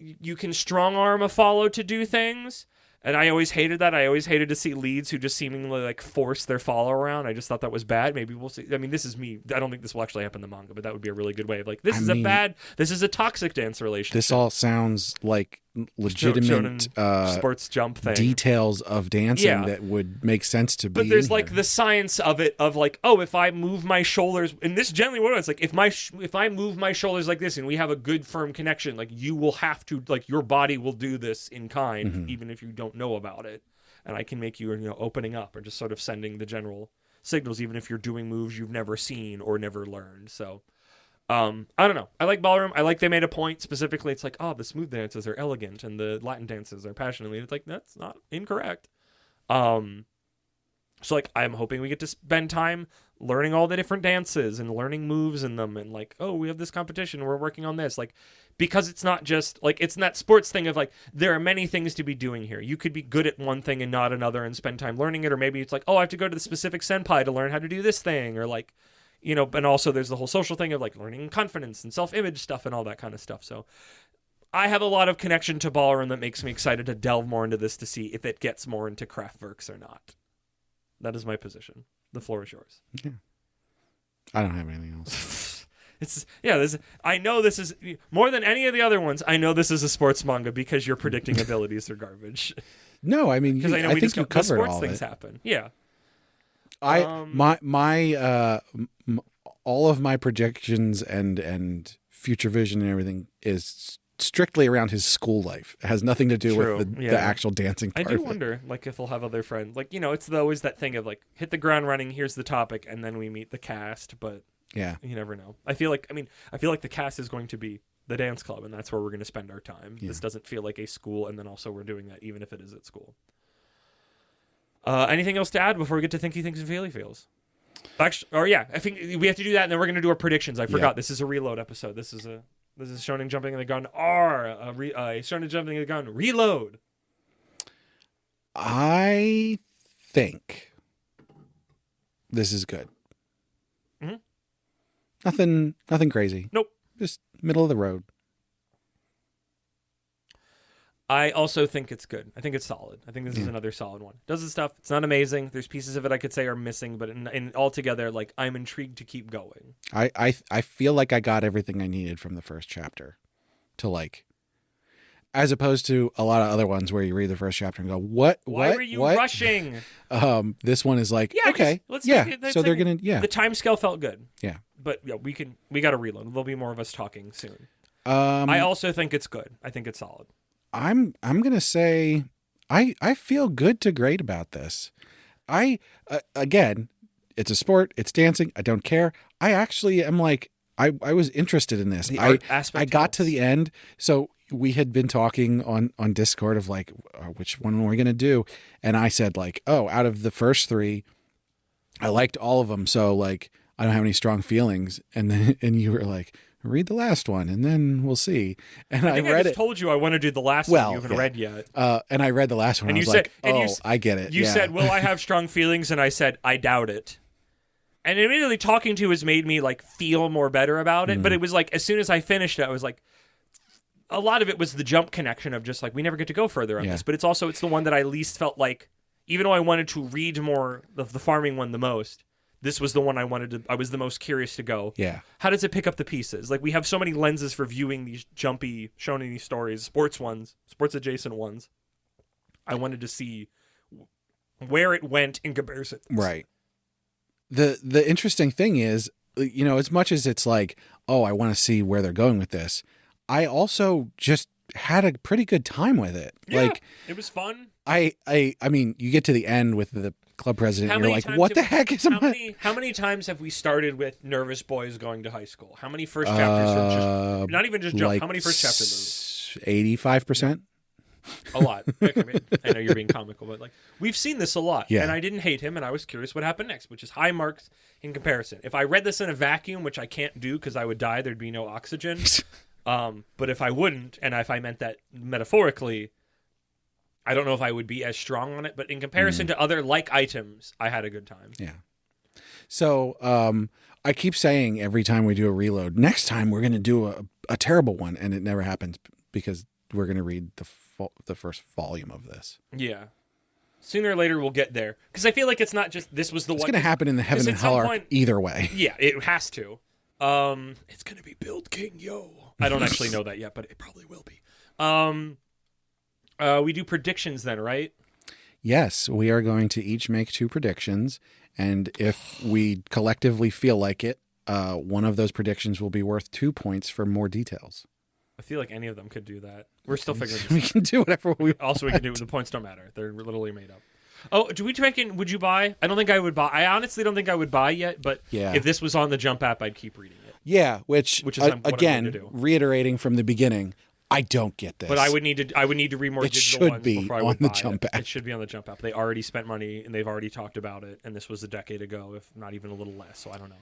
you can strong arm a follow to do things. And I always hated that. I always hated to see leads who just seemingly like force their follow around. I just thought that was bad. Maybe we'll see. I mean, this is me. I don't think this will actually happen in the manga, but that would be a really good way of like, this is a toxic dance relationship. This all sounds like legitimate sports jump thing. Details of dancing that would make sense to be. But there's like the science of it of like, oh, if I move my shoulders, and this generally what it's like, if I move my shoulders like this and we have a good firm connection, like you will have to, like your body will do this in kind, even if you don't know about it, and I can make you opening up or just sort of sending the general signals, even if you're doing moves you've never seen or never learned. So. I don't know. I like ballroom. I like they made a point specifically. It's like, oh, the smooth dances are elegant and the Latin dances are passionately. It's like, that's not incorrect. So like, I'm hoping we get to spend time learning all the different dances and learning moves in them. And like, oh, we have this competition. We're working on this. Like, because it's not just like, it's that sports thing of like, there are many things to be doing here. You could be good at one thing and not another and spend time learning it. Or maybe it's like, oh, I have to go to the specific senpai to learn how to do this thing. Or like, and also there's the whole social thing of like learning confidence and self-image stuff and all that kind of stuff. So I have a lot of connection to ballroom that makes me excited to delve more into this to see if it gets more into Kraftwerks or not. That is my position. The floor is yours. Yeah. I don't have anything else. I know this is more than any of the other ones. I know this is a sports manga because your predicting abilities are garbage. No, I mean, I think you covered all of it. Sports things happen. Yeah. All of my projections and future vision and everything is strictly around his school life. It has nothing to do with the actual dancing part. I do wonder, like, if he'll have other friends. Like, it's always that thing of like, hit the ground running. Here's the topic, and then we meet the cast. But yeah, you never know. I feel like the cast is going to be the dance club, and that's where we're going to spend our time. Yeah. This doesn't feel like a school, and then also we're doing that even if it is at school. Anything else to add before we get to Thinky Thinks and Feely Feels? Actually, I think we have to do that, and then we're going to do our predictions. I forgot. This is a reload episode. This is Shonen Jumping in the Gun Shonen Jumping in the Gun reload. I think this is good. Mm-hmm. Nothing crazy. Nope. Just middle of the road. I also think it's good. I think it's solid. I think this is another solid one. Does the stuff. It's not amazing. There's pieces of it I could say are missing, but in altogether, like, I'm intrigued to keep going. I feel like I got everything I needed from the first chapter to, like, as opposed to a lot of other ones where you read the first chapter and go, why were you rushing? This one is like, okay, so they're going to, The time scale felt good. Yeah. But yeah, we got to reload. There'll be more of us talking soon. I also think it's good. I think it's solid. I'm gonna say I feel good to great about this. Again, it's a sport, it's dancing, I don't care. I actually am like I was interested in this. I got to the end. So we had been talking on Discord of like which one we're gonna do, and I said like, oh, out of the first 3, I liked all of them, so like I don't have any strong feelings. And you were like, read the last one and then we'll see. And I read it. Told you I want to do the last one you haven't read yet. And I read the last one and I was like, I get it. You said, will I have strong feelings? And I said, I doubt it. And immediately talking to you has made me like feel more better about it. But it was like, as soon as I finished it, I was like, a lot of it was the jump connection of just like, we never get to go further on this. But it's the one that I least felt like, even though I wanted to read more of the farming one the most, this was the one I was the most curious to go. Yeah. How does it pick up the pieces? Like, we have so many lenses for viewing these jumpy, shonen these stories, sports adjacent ones. I wanted to see where it went in comparison. Right. The interesting thing is, you know, as much as it's like, oh, I want to see where they're going with this, I also just had a pretty good time with it. Yeah, like, it was fun. I mean, you get to the end with the club president, and you're like, what the heck is how many times have we started with nervous boys going to high school? How many first chapters are just not even just jump? Like how many first chapters? 85%. A lot. Like, I know you're being comical, but like, we've seen this a lot. Yeah. And I didn't hate him, and I was curious what happened next, which is high marks in comparison. If I read this in a vacuum, which I can't do because I would die, there'd be no oxygen. But if I wouldn't, and if I meant that metaphorically, I don't know if I would be as strong on it, but in comparison to other like items, I had a good time. Yeah. So I keep saying every time we do a reload, next time we're going to do a terrible one, and it never happens because we're going to read the first volume of this. Yeah. Sooner or later we'll get there, because I feel like it's not just this was the one. It's going to happen in the Heaven and Hell arc either way. Yeah, it has to. It's going to be Build King Yo. I don't actually know that yet, but it probably will be. We do predictions then, right? Yes, we are going to each make 2 predictions, and if we collectively feel like it, one of those predictions will be worth 2 points for more details. I feel like any of them could do that. We're still figuring this out. We can do whatever we want. Also, we can do the points don't matter. They're literally made up. Oh, do we check in? Would you buy? I don't think I would buy. I honestly don't think I would buy yet, but if this was on the Jump app, I'd keep reading it. Yeah, which is again, reiterating from the beginning, I don't get this. But I would need to read more digital ones before I would buy it. It should be on the Jump app. It should be on the Jump app. They already spent money, and they've already talked about it, and this was a decade ago, if not even a little less, so I don't know.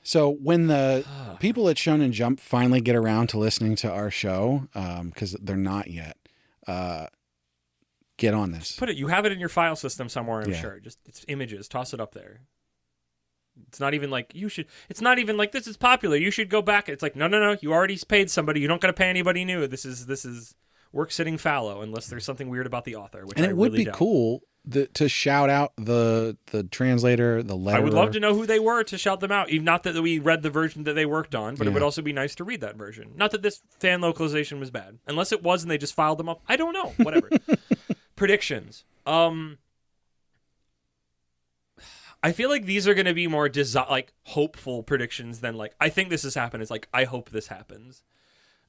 So when the people at Shonen Jump finally get around to listening to our show, because they're not yet, get on this. You have it in your file system somewhere, I'm sure. Just it's images. Toss it up there. It's not even like you should. It's not even like this is popular. You should go back. It's like no. You already paid somebody. You don't got to pay anybody new. This is work sitting fallow unless there's something weird about the author. Which and it would be cool to shout out the translator, the letterer. I would love to know who they were to shout them out. Even not that we read the version that they worked on, but it would also be nice to read that version. Not that this fan localization was bad, unless it was and they just filed them up. I don't know. Whatever. Predictions. I feel like these are going to be more hopeful predictions than like I think this has happened. It's like I hope this happens.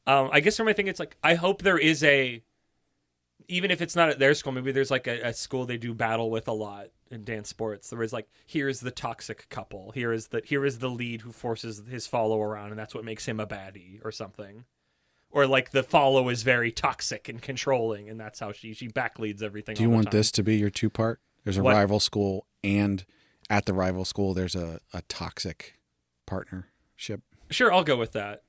I guess for my thing, it's like I hope there is even if it's not at their school, maybe there's like a school they do battle with a lot in dance sports. There is like here's the toxic couple. Here is the lead who forces his follow around, and that's what makes him a baddie or something. Or like the follow is very toxic and controlling, and that's how she backleads everything. Do you want this to be your 2-part? There's a rival school, and at the rival school, there's a toxic partnership. Sure, I'll go with that.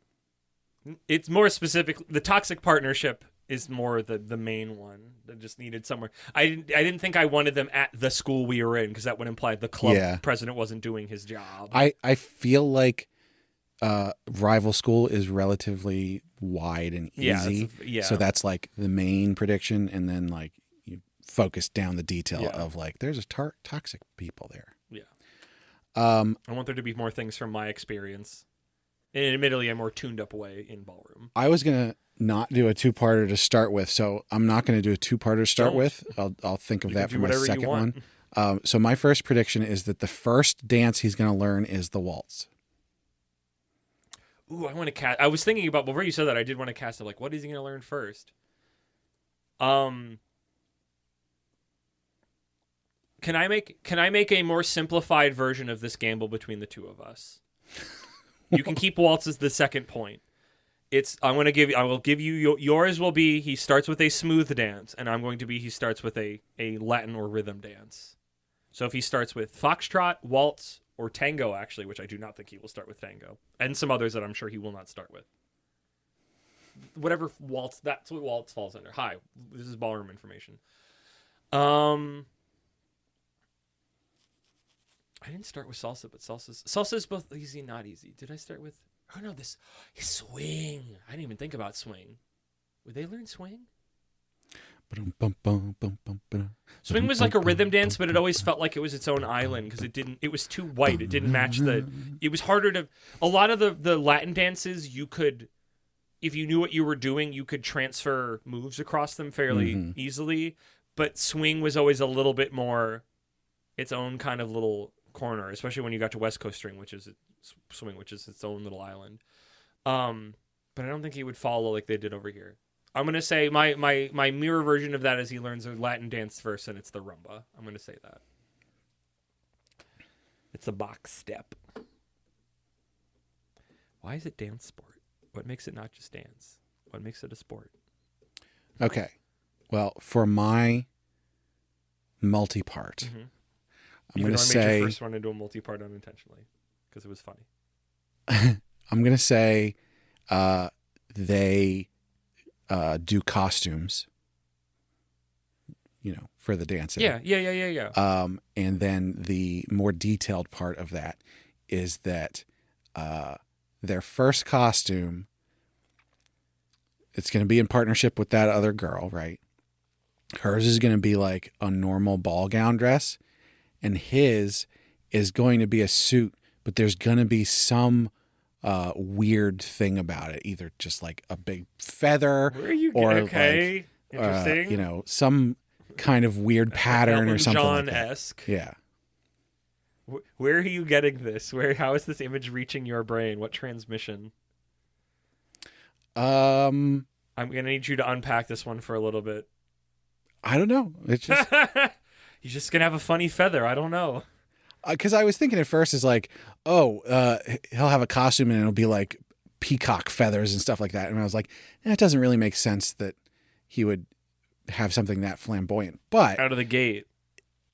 It's more specific. The toxic partnership is more the main one that just needed somewhere. I didn't think I wanted them at the school we were in, because that would imply the club president wasn't doing his job. I feel like rival school is relatively wide and easy. So that's like the main prediction, and then like you focus down the detail of like there's a toxic people there. Yeah. I want there to be more things from my experience. In admittedly a more tuned up way in ballroom. I was gonna not do a 2-parter to start with, so I'm not gonna do a 2-parter to start with. I'll think of that for my second one. So my first prediction is that the first dance he's gonna learn is the waltz. Ooh, I want to cast. I was thinking about before you said that. I did want to cast it. Like, what is he gonna learn first? Can I make a more simplified version of this gamble between the two of us? You can keep waltz as the second point. I will give you yours will be he starts with a smooth dance, and I'm going to be he starts with a Latin or rhythm dance. So if he starts with foxtrot, waltz, or tango, actually, which I do not think he will start with tango, and some others that I'm sure he will not start with. Whatever waltz, that's what waltz falls under. Hi, this is ballroom information. I didn't start with salsa, but salsa is both easy and not easy. Did I start with? Oh no, this swing. I didn't even think about swing. Would they learn swing? Swing was like a rhythm dance, but it always felt like it was its own island because it was too white. It didn't match it was harder to. A lot of the Latin dances you could, if you knew what you were doing, you could transfer moves across them fairly easily. But swing was always a little bit more its own kind of little corner, especially when you got to West Coast swing, which is its own little island. But I don't think he would follow like they did over here. I'm gonna say my mirror version of that is he learns a Latin dance first, and it's the rumba. I'm gonna say that it's a box step. Why is it dance sport? What makes it not just dance? What makes it a sport? Okay, well, for my multi-part. I'm going to say... I made your first one into a multi-part unintentionally because it was funny. I'm going to say they do costumes, for the dancing. Yeah. And then the more detailed part of that is that their first costume, it's going to be in partnership with that other girl, right? Hers is going to be like a normal ball gown dress. And his is going to be a suit, but there's going to be some weird thing about it, either just like a big feather or like, interesting. Some kind of weird pattern or something John-esque. Like that. Yeah. Where are you getting this? How is this image reaching your brain? What transmission? I'm going to need you to unpack this one for a little bit. I don't know. It's just... He's just going to have a funny feather. I don't know. Because I was thinking at first is like, he'll have a costume and it'll be like peacock feathers and stuff like that. And I was like, it doesn't really make sense that he would have something that flamboyant. But out of the gate,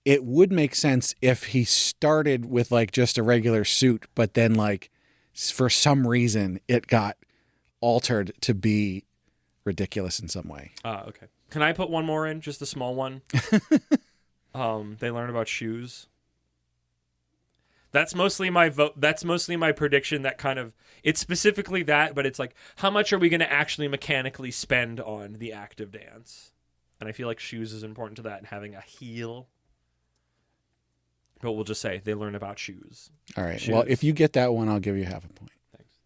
it would make sense if he started with like just a regular suit, but then like for some reason it got altered to be ridiculous in some way. Okay. Can I put one more in? Just a small one? They learn about shoes. That's mostly my vote. That's mostly my prediction. That kind of, it's specifically that, but it's like, how much are we going to actually mechanically spend on the act of dance? And I feel like shoes is important to that, and having a heel. But we'll just say they learn about shoes. All right. Shoes. Well, if you get that one, I'll give you half a point. Thanks.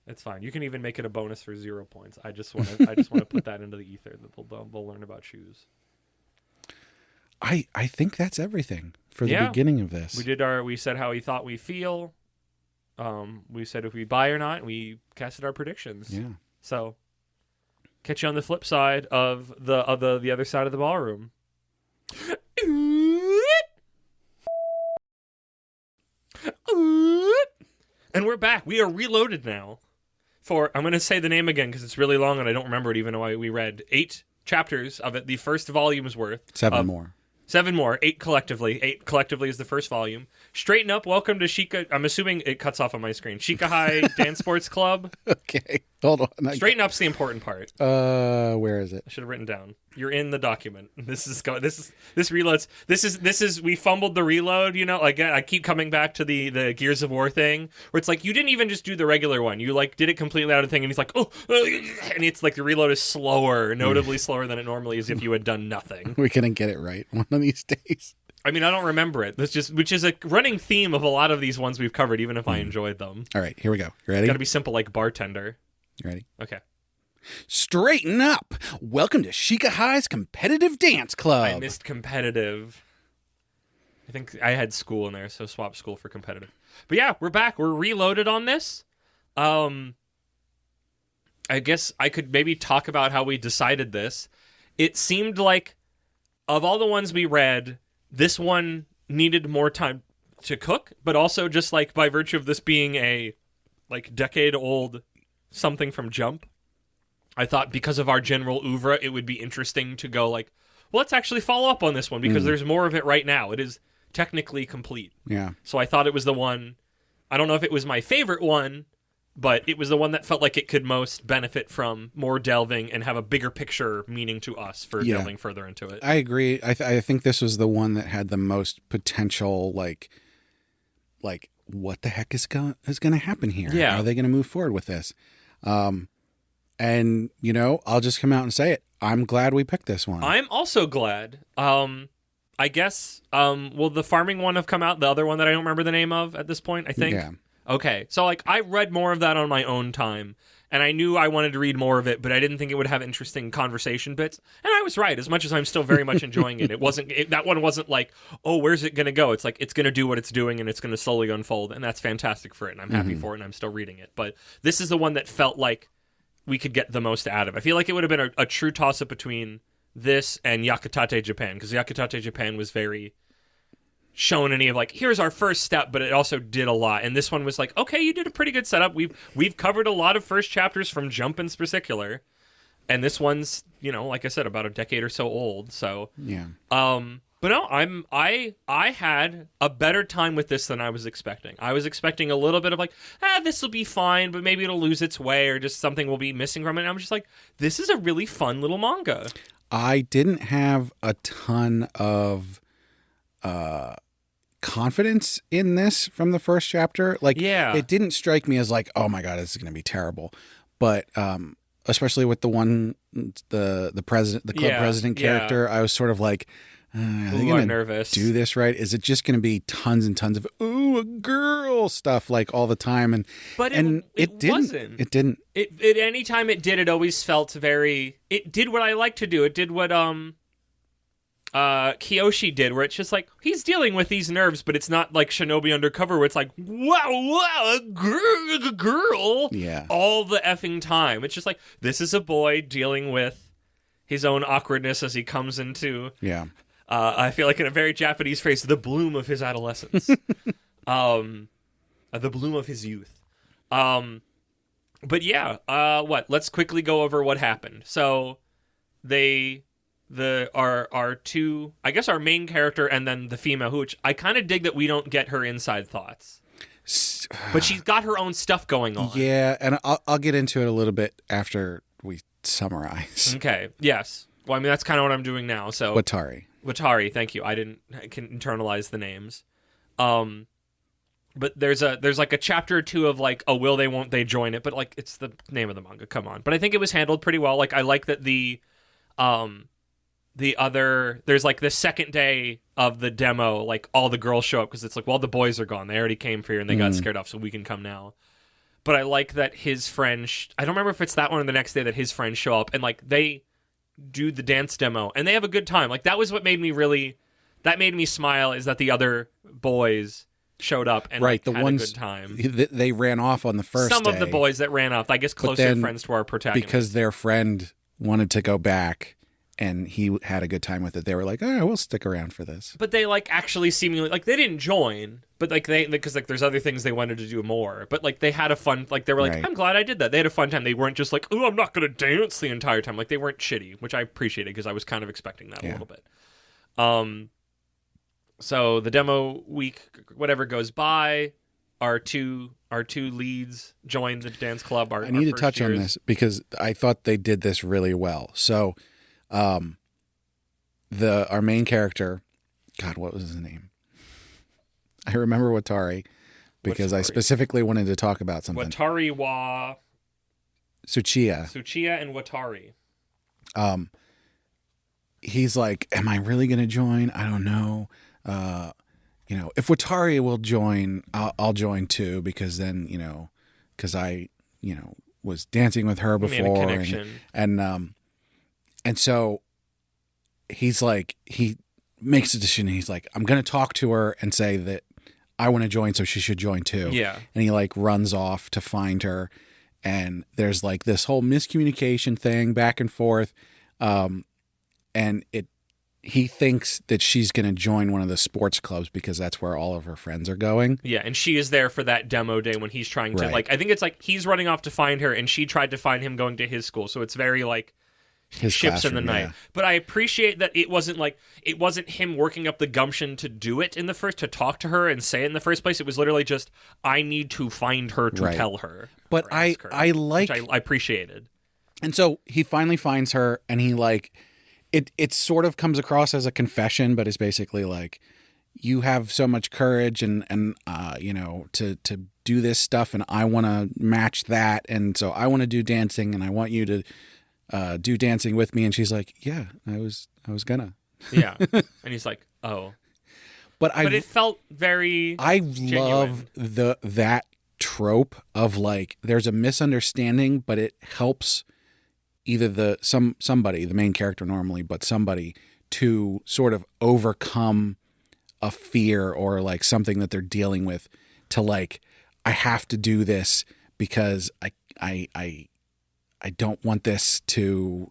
It's fine. You can even make it a bonus for 0 points. I just want to put that into the ether that they'll learn about shoes. I think that's everything for the beginning of this. We said how we thought we feel. We said if we buy or not, and we casted our predictions. Yeah. So catch you on the flip side of the other side of the ballroom. And we're back. We are reloaded now. for, I'm going to say the name again because it's really long and I don't remember it even though we read 8 chapters of it, the first volume's worth. 7 more. 7 more, 8 collectively. 8 collectively is the first volume. Straighten up, welcome to Shika. I'm assuming it cuts off on my screen. Shika High Dance Sports Club. Okay, hold on. Straighten up's the important part. Where is it? I should have written down. You're in the document. This reloads. This is we fumbled the reload. You know, like I keep coming back to the Gears of War thing where it's like you didn't even just do the regular one. You like did it completely out of the thing, and he's like, and it's like the reload is slower, notably slower than it normally is if you had done nothing. We're gonna get it right one of these days. I mean, I don't remember it. Which is a running theme of a lot of these ones we've covered, even if I enjoyed them. All right, here we go. You ready? Got to be simple like bartender. You ready? Okay. Straighten up. Welcome to Shika High's Competitive Dance Club. I missed competitive. I think I had school in there, so swap school for competitive. But yeah, we're back. We're reloaded on this. I guess I could maybe talk about how we decided this. It seemed like of all the ones we read, this one needed more time to cook, but also just like by virtue of this being a like decade old something from Jump, I thought because of our general oeuvre, it would be interesting to go like, well, let's actually follow up on this one because there's more of it right now. It is technically complete. Yeah. So I thought it was the one. I don't know if it was my favorite one, but it was the one that felt like it could most benefit from more delving and have a bigger picture meaning to us for delving further into it. I agree. I think this was the one that had the most potential, like what the heck is going to happen here? Yeah. How are they going to move forward with this? And, you know, I'll just come out and say it. I'm glad we picked this one. I'm also glad. I guess, will the farming one have come out? The other one that I don't remember the name of at this point, I think? Yeah. Okay, so like I read more of that on my own time, and I knew I wanted to read more of it, but I didn't think it would have interesting conversation bits. And I was right. As much as I'm still very much enjoying it, that one wasn't like, oh, where's it going to go? It's like it's going to do what it's doing, and it's going to slowly unfold, and that's fantastic for it, and I'm happy for it, and I'm still reading it. But this is the one that felt like we could get the most out of. I feel like it would have been a true toss-up between this and Yakutate Japan, because Yakutate Japan was very shonen-y of like, here's our first step, but it also did a lot. And this one was like, okay, you did a pretty good setup. We've covered a lot of first chapters from Jump in particular, and this one's, you know, like I said, about a decade or so old. So yeah. But no, I had a better time with this than I was expecting. I was expecting a little bit of like, this will be fine, but maybe it'll lose its way or just something will be missing from it. And I'm just like, this is a really fun little manga. I didn't have a ton of confidence in this from the first chapter. Like, it didn't strike me as like, oh my god, this is going to be terrible. But especially with the one, the president, the club president character, I was sort of like, are they going to do this right? Is it just going to be tons and tons of a girl stuff like all the time? And it didn't. It didn't. It any time it did, it always felt very. It did what I like to do. It did what Kiyoshi did, where it's just like he's dealing with these nerves, but it's not like Shinobi Undercover, where it's like wow, a girl, all the effing time. It's just like this is a boy dealing with his own awkwardness as he comes into. I feel like in a very Japanese phrase, the bloom of his adolescence, the bloom of his youth. But yeah, let's quickly go over what happened. So our two, I guess our main character and then the female, which I kind of dig that we don't get her inside thoughts, but she's got her own stuff going on. Yeah, and I'll get into it a little bit after we summarize. Okay. Yes. Well, I mean that's kind of what I'm doing now. So Watari, thank you. I can internalize the names. But there's like a chapter or two of like, oh, will they, won't they join it? But like, it's the name of the manga. Come on. But I think it was handled pretty well. Like, I like that there's like the second day of the demo, like all the girls show up because it's like, well, the boys are gone. They already came for you and they got scared off, so we can come now. But I like that his friend, I don't remember if it's that one or the next day that his friends show up and like they do the dance demo and they have a good time. Like that was what made me smile, is that the other boys showed up and the had ones, a good time. They ran off on the first Some day. of the boys that ran off, I guess closer friends to our protagonist. Because their friend wanted to go back and he had a good time with it. They were like, oh, we'll stick around for this. But they like actually seemingly, like they didn't join, But like because like there's other things they wanted to do more. But like they had a fun, like they were like, Right. I'm glad I did that. They had a fun time. They weren't just like, oh, I'm not gonna dance the entire time. Like they weren't shitty, which I appreciated because I was kind of expecting that a little bit. So the demo week, whatever goes by, our two leads join the dance club. I need to touch on this because I thought they did this really well. So, our main character, God, what was his name? I remember Watari because I specifically wanted to talk about something. Watari wa Tsuchiya and Watari. He's like, am I really going to join? I don't know. If Watari will join, I'll join too, because then, because I, was dancing with her before. Made a connection. And so he's like, he makes a decision. He's like, I'm going to talk to her and say that I want to join, so she should join too. Yeah. And he like runs off to find her. And there's like this whole miscommunication thing back and forth. And he thinks that she's going to join one of the sports clubs because that's where all of her friends are going. Yeah, and she is there for that demo day when he's trying to, Right. like, I think it's like he's running off to find her, and she tried to find him going to his school. So it's very, like, His ships in the classroom, night. yeah. But I appreciate that it wasn't him working up the gumption to do it to talk to her and say it in the first place. It was literally just, I need to find her to Right. tell her. But or ask her, I like, which I appreciated. and so he finally finds her, and he like, it sort of comes across as a confession, but it's basically like, you have so much courage and to do this stuff, and I want to match that, and so I want to do dancing, and I want you to do dancing with me. And she's like, yeah, I was gonna. Yeah. And he's like, oh. But it felt very love that trope of like, there's a misunderstanding, but it helps either somebody, the main character normally, but somebody to sort of overcome a fear or like something that they're dealing with, to like, I have to do this because I don't want this to,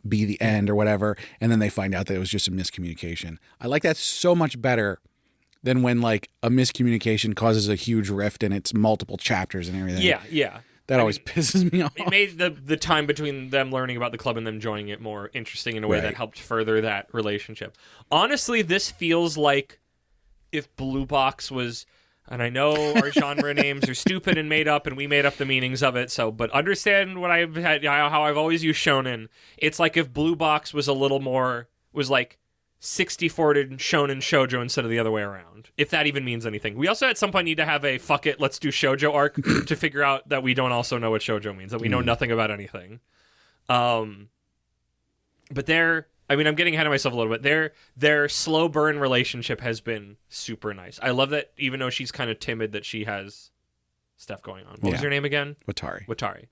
be the end or whatever. And then they find out that it was just a miscommunication. I like that so much better than when like a miscommunication causes a huge rift and it's multiple chapters and everything. Yeah. That always pisses me off. It made the time between them learning about the club and them joining it more interesting in a way that helped further that relationship. Honestly, this feels like if Blue Box was, and I know our genre names are stupid and made up, and we made up the meanings of it. So, but understand what I've had, how I've always used Shonen. It's like if Blue Box was a little more, was like 60-40 Shonen Shoujo instead of the other way around. If that even means anything. We also at some point need to have a fuck it, let's do Shoujo arc to figure out that we don't also know what Shoujo means, that we know nothing about anything. But I'm getting ahead of myself a little bit. Their slow burn relationship has been super nice. I love that even though she's kind of timid, that she has stuff going on. What was her name again? Watari.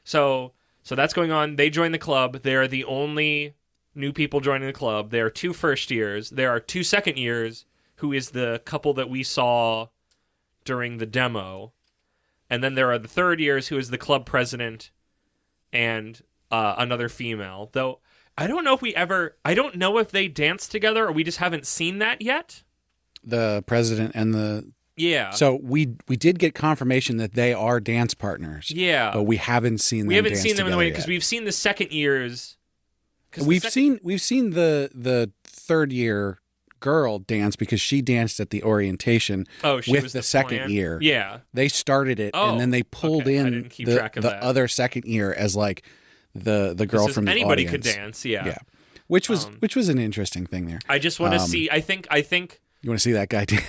So that's going on. They join the club. They're the only new people joining the club. There are 2 first years. There are 2 second years, who is the couple that we saw during the demo. And then there are the 3rd years, who is the club president and another female. Though I don't know if they danced together or we just haven't seen that yet. The president and the... Yeah. So we did get confirmation that they are dance partners. Yeah. But we haven't seen them. We haven't seen them in the way, because yet. we've seen the second years. We've seen the 3rd year girl dance because she danced at the orientation with the second year. Yeah. They started it and then they pulled in the other second year as like the girl from the anybody audience. Could dance, yeah. Which was an interesting thing there. I just want to see. I think you want to see that guy dance.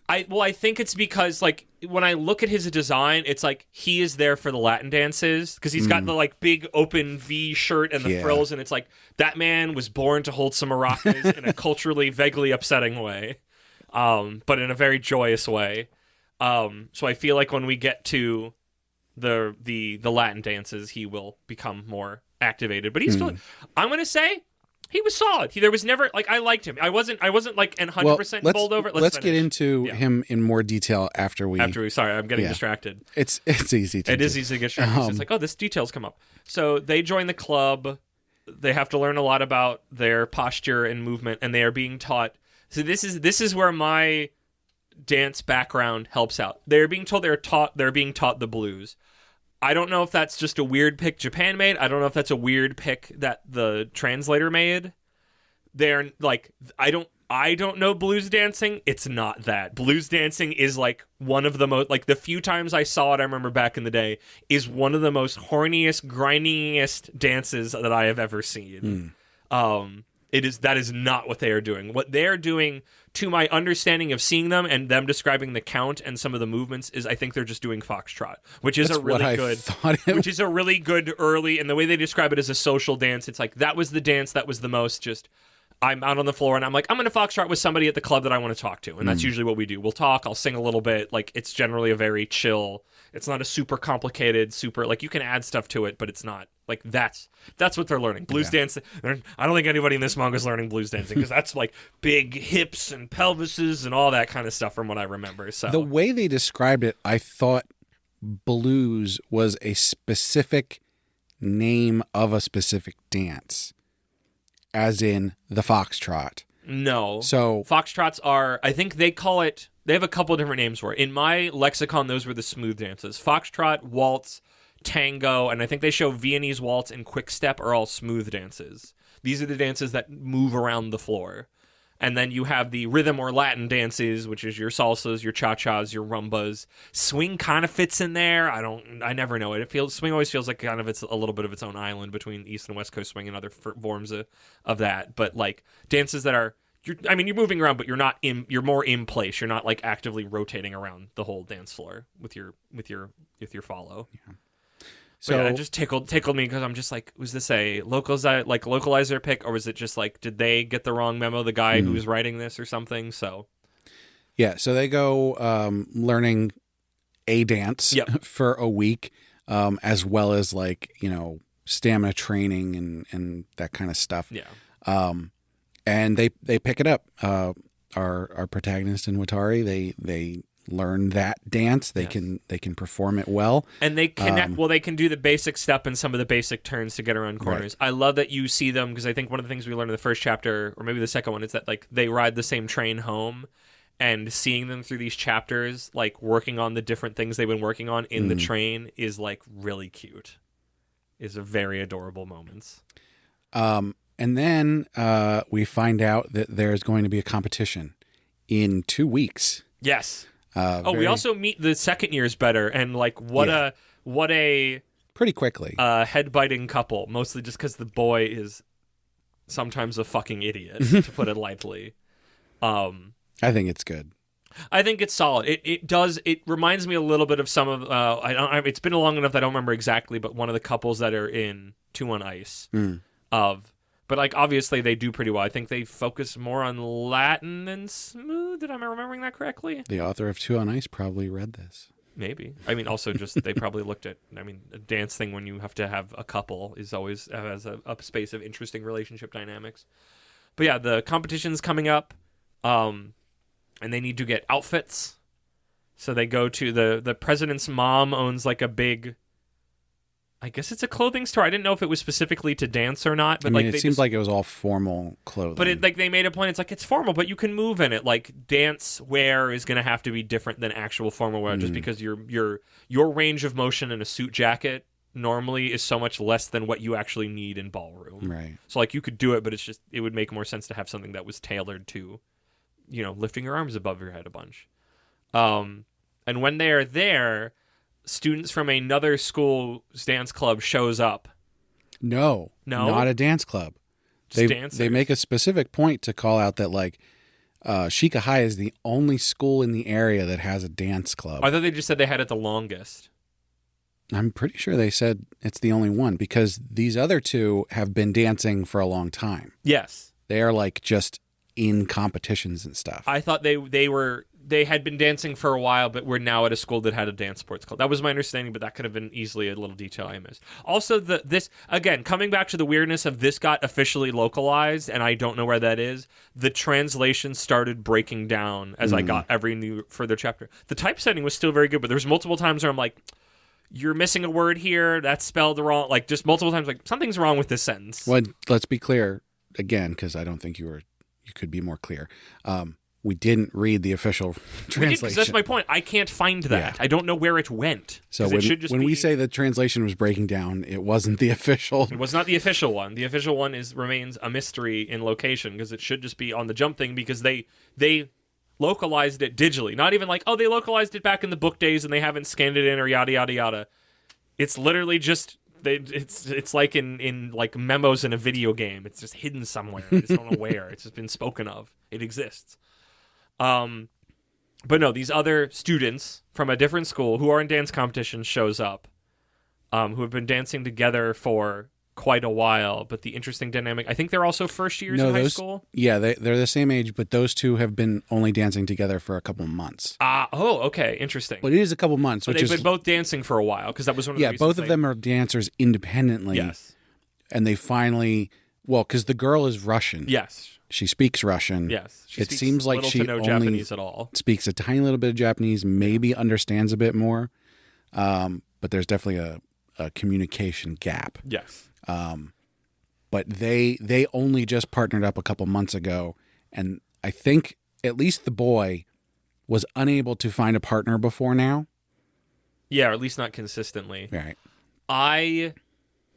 I think it's because like when I look at his design, it's like he is there for the Latin dances because he's got the like big open V shirt and the frills, and it's like that man was born to hold some maracas in a culturally vaguely upsetting way, but in a very joyous way. So I feel like when we get to the Latin dances, he will become more activated. But he's still, I'm gonna say, he was solid. There was never like I liked him. I wasn't like 100% bowled over. Let's get into him in more detail after we. Sorry, I'm getting distracted. It's easy to. It is easy to get distracted. It's like, oh, this detail's come up. So they join the club. They have to learn a lot about their posture and movement, and they are being taught. So this is where my dance background helps out. They're being told they're being taught the blues. I don't know if that's just a weird pick Japan made. I don't know if that's a weird pick that the translator made. They're like, I don't know blues dancing. It's not that. Blues dancing is like one of the most, like the few times I saw it, I remember back in the day, is one of the most horniest, grindingest dances that I have ever seen. That is not what they are doing. What they're doing, to my understanding of seeing them and them describing the count and some of the movements, is I think they're just doing foxtrot, which is which is a really good early, and the way they describe it as a social dance, it's like that was the dance that was the most just, I'm out on the floor and I'm like, I'm going to foxtrot with somebody at the club that I want to talk to. And that's usually what we do. We'll talk, I'll sing a little bit. Like, it's generally a very chill, it's not a super complicated, like, you can add stuff to it, but it's not. Like, that's what they're learning. Blues dancing. I don't think anybody in this manga is learning blues dancing, because that's like big hips and pelvises and all that kind of stuff from what I remember. So the way they described it, I thought blues was a specific name of a specific dance, as in the foxtrot. No. So foxtrots are, I think they call it, they have a couple of different names for it. In my lexicon, those were the smooth dances. Foxtrot, waltz, tango, and I think they show Viennese waltz and quick step are all smooth dances. These are the dances that move around the floor. And then you have the rhythm or Latin dances, which is your salsas, your cha-chas, your rumbas. Swing kind of fits in there. I never know it. Swing always feels like kind of it's a little bit of its own island between East and West Coast swing and other forms of that. But like dances that are, you're moving around, but you're more in place. You're not like actively rotating around the whole dance floor with your follow. Yeah. So yeah, it just tickled me, because I'm just like, was this a localizer pick, or was it just like, did they get the wrong memo, the guy who was writing this or something? So yeah, so they go learning a dance for a week, as well as like, stamina training and that kind of stuff. Yeah. And they pick it up. Our protagonist in Watari, they learn that dance. They can perform it well, and they connect. They can do the basic step and some of the basic turns to get around corners. Right. I love that you see them, because I think one of the things we learned in the first chapter, or maybe the second one, is that like they ride the same train home, and seeing them through these chapters, like working on the different things they've been working on in the train, is like really cute. Is a very adorable moments. And then we find out that there's going to be a competition in 2 weeks. Yes. We also meet the second years better, and like what a pretty quickly head-biting couple, mostly just because the boy is sometimes a fucking idiot, to put it lightly. I think it's good. I think it's solid. It reminds me a little bit of some of it's been long enough that I don't remember exactly, but one of the couples that are in 2 on Ice But like obviously they do pretty well. I think they focus more on Latin than smooth. Am I remembering that correctly? The author of 2 on Ice probably read this. Maybe. Also just they probably looked at. A dance thing when you have to have a couple is always has a space of interesting relationship dynamics. But yeah, the competition's coming up, and they need to get outfits. So they go to the president's mom owns like a big. I guess it's a clothing store. I didn't know if it was specifically to dance or not. But it seems like it was all formal clothing. But they made a point. It's like, it's formal, but you can move in it. Like, dance wear is going to have to be different than actual formal wear, just because your range of motion in a suit jacket normally is so much less than what you actually need in ballroom. Right. So like you could do it, but it would make more sense to have something that was tailored to, lifting your arms above your head a bunch. And when they are there, students from another school's dance club shows up. No, not a dance club. They make a specific point to call out that like Shika High is the only school in the area that has a dance club. I thought they just said they had it the longest. I'm pretty sure they said it's the only one, because these other two have been dancing for a long time. Yes. They are like just in competitions and stuff. I thought they had been dancing for a while, but were now at a school that had a dance sports club. That was my understanding, but that could have been easily a little detail I missed. Also, this again, coming back to the weirdness of this got officially localized, and I don't know where that is. The translation started breaking down as I got every new further chapter. The typesetting was still very good, but there was multiple times where I'm like, you're missing a word here, that's spelled wrong. Like, just multiple times, like, something's wrong with this sentence. Well, let's be clear again, because I don't think you could be more clear. we didn't read the official translation. That's my point. I can't find that. I don't know where it went. So when we say the translation was breaking down, it wasn't the official. It was not the official one. The official one remains a mystery in location because it should just be on the Jump thing because they localized it digitally. Not even like, oh, they localized it back in the book days and they haven't scanned it in or yada yada yada. It's literally just it's like in like memos in a video game. It's just hidden somewhere. I just don't know where. It's just been spoken of. It exists. But no, these other students from a different school who are in dance competitions shows up, who have been dancing together for quite a while. But the interesting dynamic, I think they're also first years in high school. Yeah, they're the same age, but those two have been only dancing together for a couple of months. Okay, interesting. But it is a couple of months. But they've been both dancing for a while because that was one of the reasons. Yeah, both of them are dancers independently. Yes. And they finally, because the girl is Russian. Yes. She speaks Russian. Yes. It seems like she only Japanese at all. Speaks a tiny little bit of Japanese, maybe understands a bit more. But there's definitely a communication gap. Yes. But they only just partnered up a couple months ago, and I think at least the boy was unable to find a partner before now. Yeah, or at least not consistently. Right. I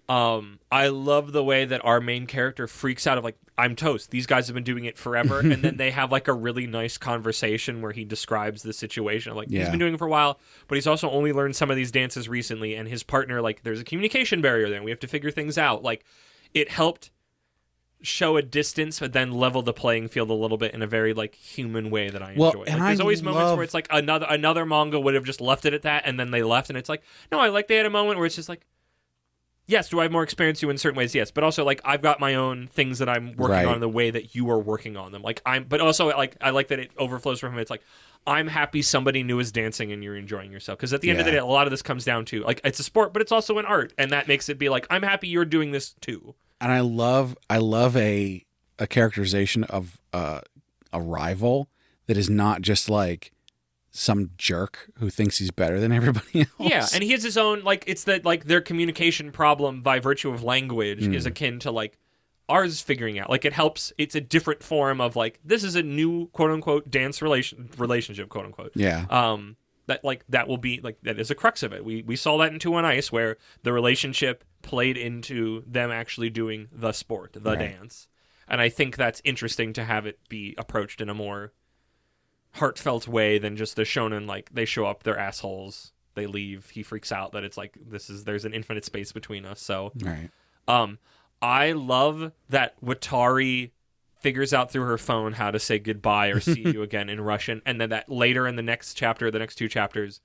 love the way that our main character freaks out of like, I'm toast. These guys have been doing it forever. And then they have like a really nice conversation where he describes the situation. Like he's been doing it for a while, but he's also only learned some of these dances recently. And his partner, like there's a communication barrier there. We have to figure things out. Like it helped show a distance, but then level the playing field a little bit in a very like human way that I enjoy. And like, there's always moments where it's like another manga would have just left it at that. And then they left. And it's like, no, I like they had a moment where it's just like, yes, do I have more experience than you in certain ways? Yes, but also like I've got my own things that I'm working on the way that you are working on them. But also like I like that it overflows from him. It's like I'm happy somebody new is dancing and you're enjoying yourself because at the end of the day, a lot of this comes down to like it's a sport, but it's also an art, and that makes it be like I'm happy you're doing this too. And I love a characterization of a rival that is not just like some jerk who thinks he's better than everybody else. Yeah, and he has his own, like, it's that, like, their communication problem by virtue of language is akin to, like, ours figuring out. Like, it helps, it's a different form of, like, this is a new, quote-unquote, dance relationship, quote-unquote. Yeah. That will be, like, that is a crux of it. We saw that in 2 on Ice, where the relationship played into them actually doing the sport, the dance. And I think that's interesting to have it be approached in a more heartfelt way than just the shonen, like they show up, they're assholes, they leave, he freaks out that it's like there's an infinite space between us. So I love that Watari figures out through her phone how to say goodbye or see you again in Russian, and then that later in the next chapter, the next 2 chapters,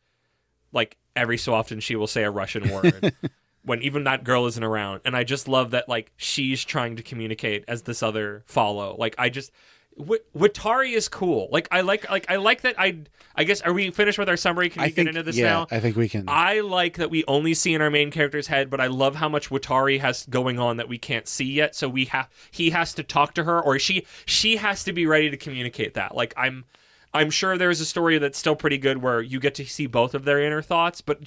like every so often she will say a Russian word when even that girl isn't around. And I just love that like she's trying to communicate as this other follow. Like Watari is cool. Like I like that. I guess, are we finished with our summary? Can we get into this now? I think we can. I like that we only see in our main character's head, but I love how much Watari has going on that we can't see yet. So he has to talk to her, or she has to be ready to communicate that. Like I'm sure there's a story that's still pretty good where you get to see both of their inner thoughts, but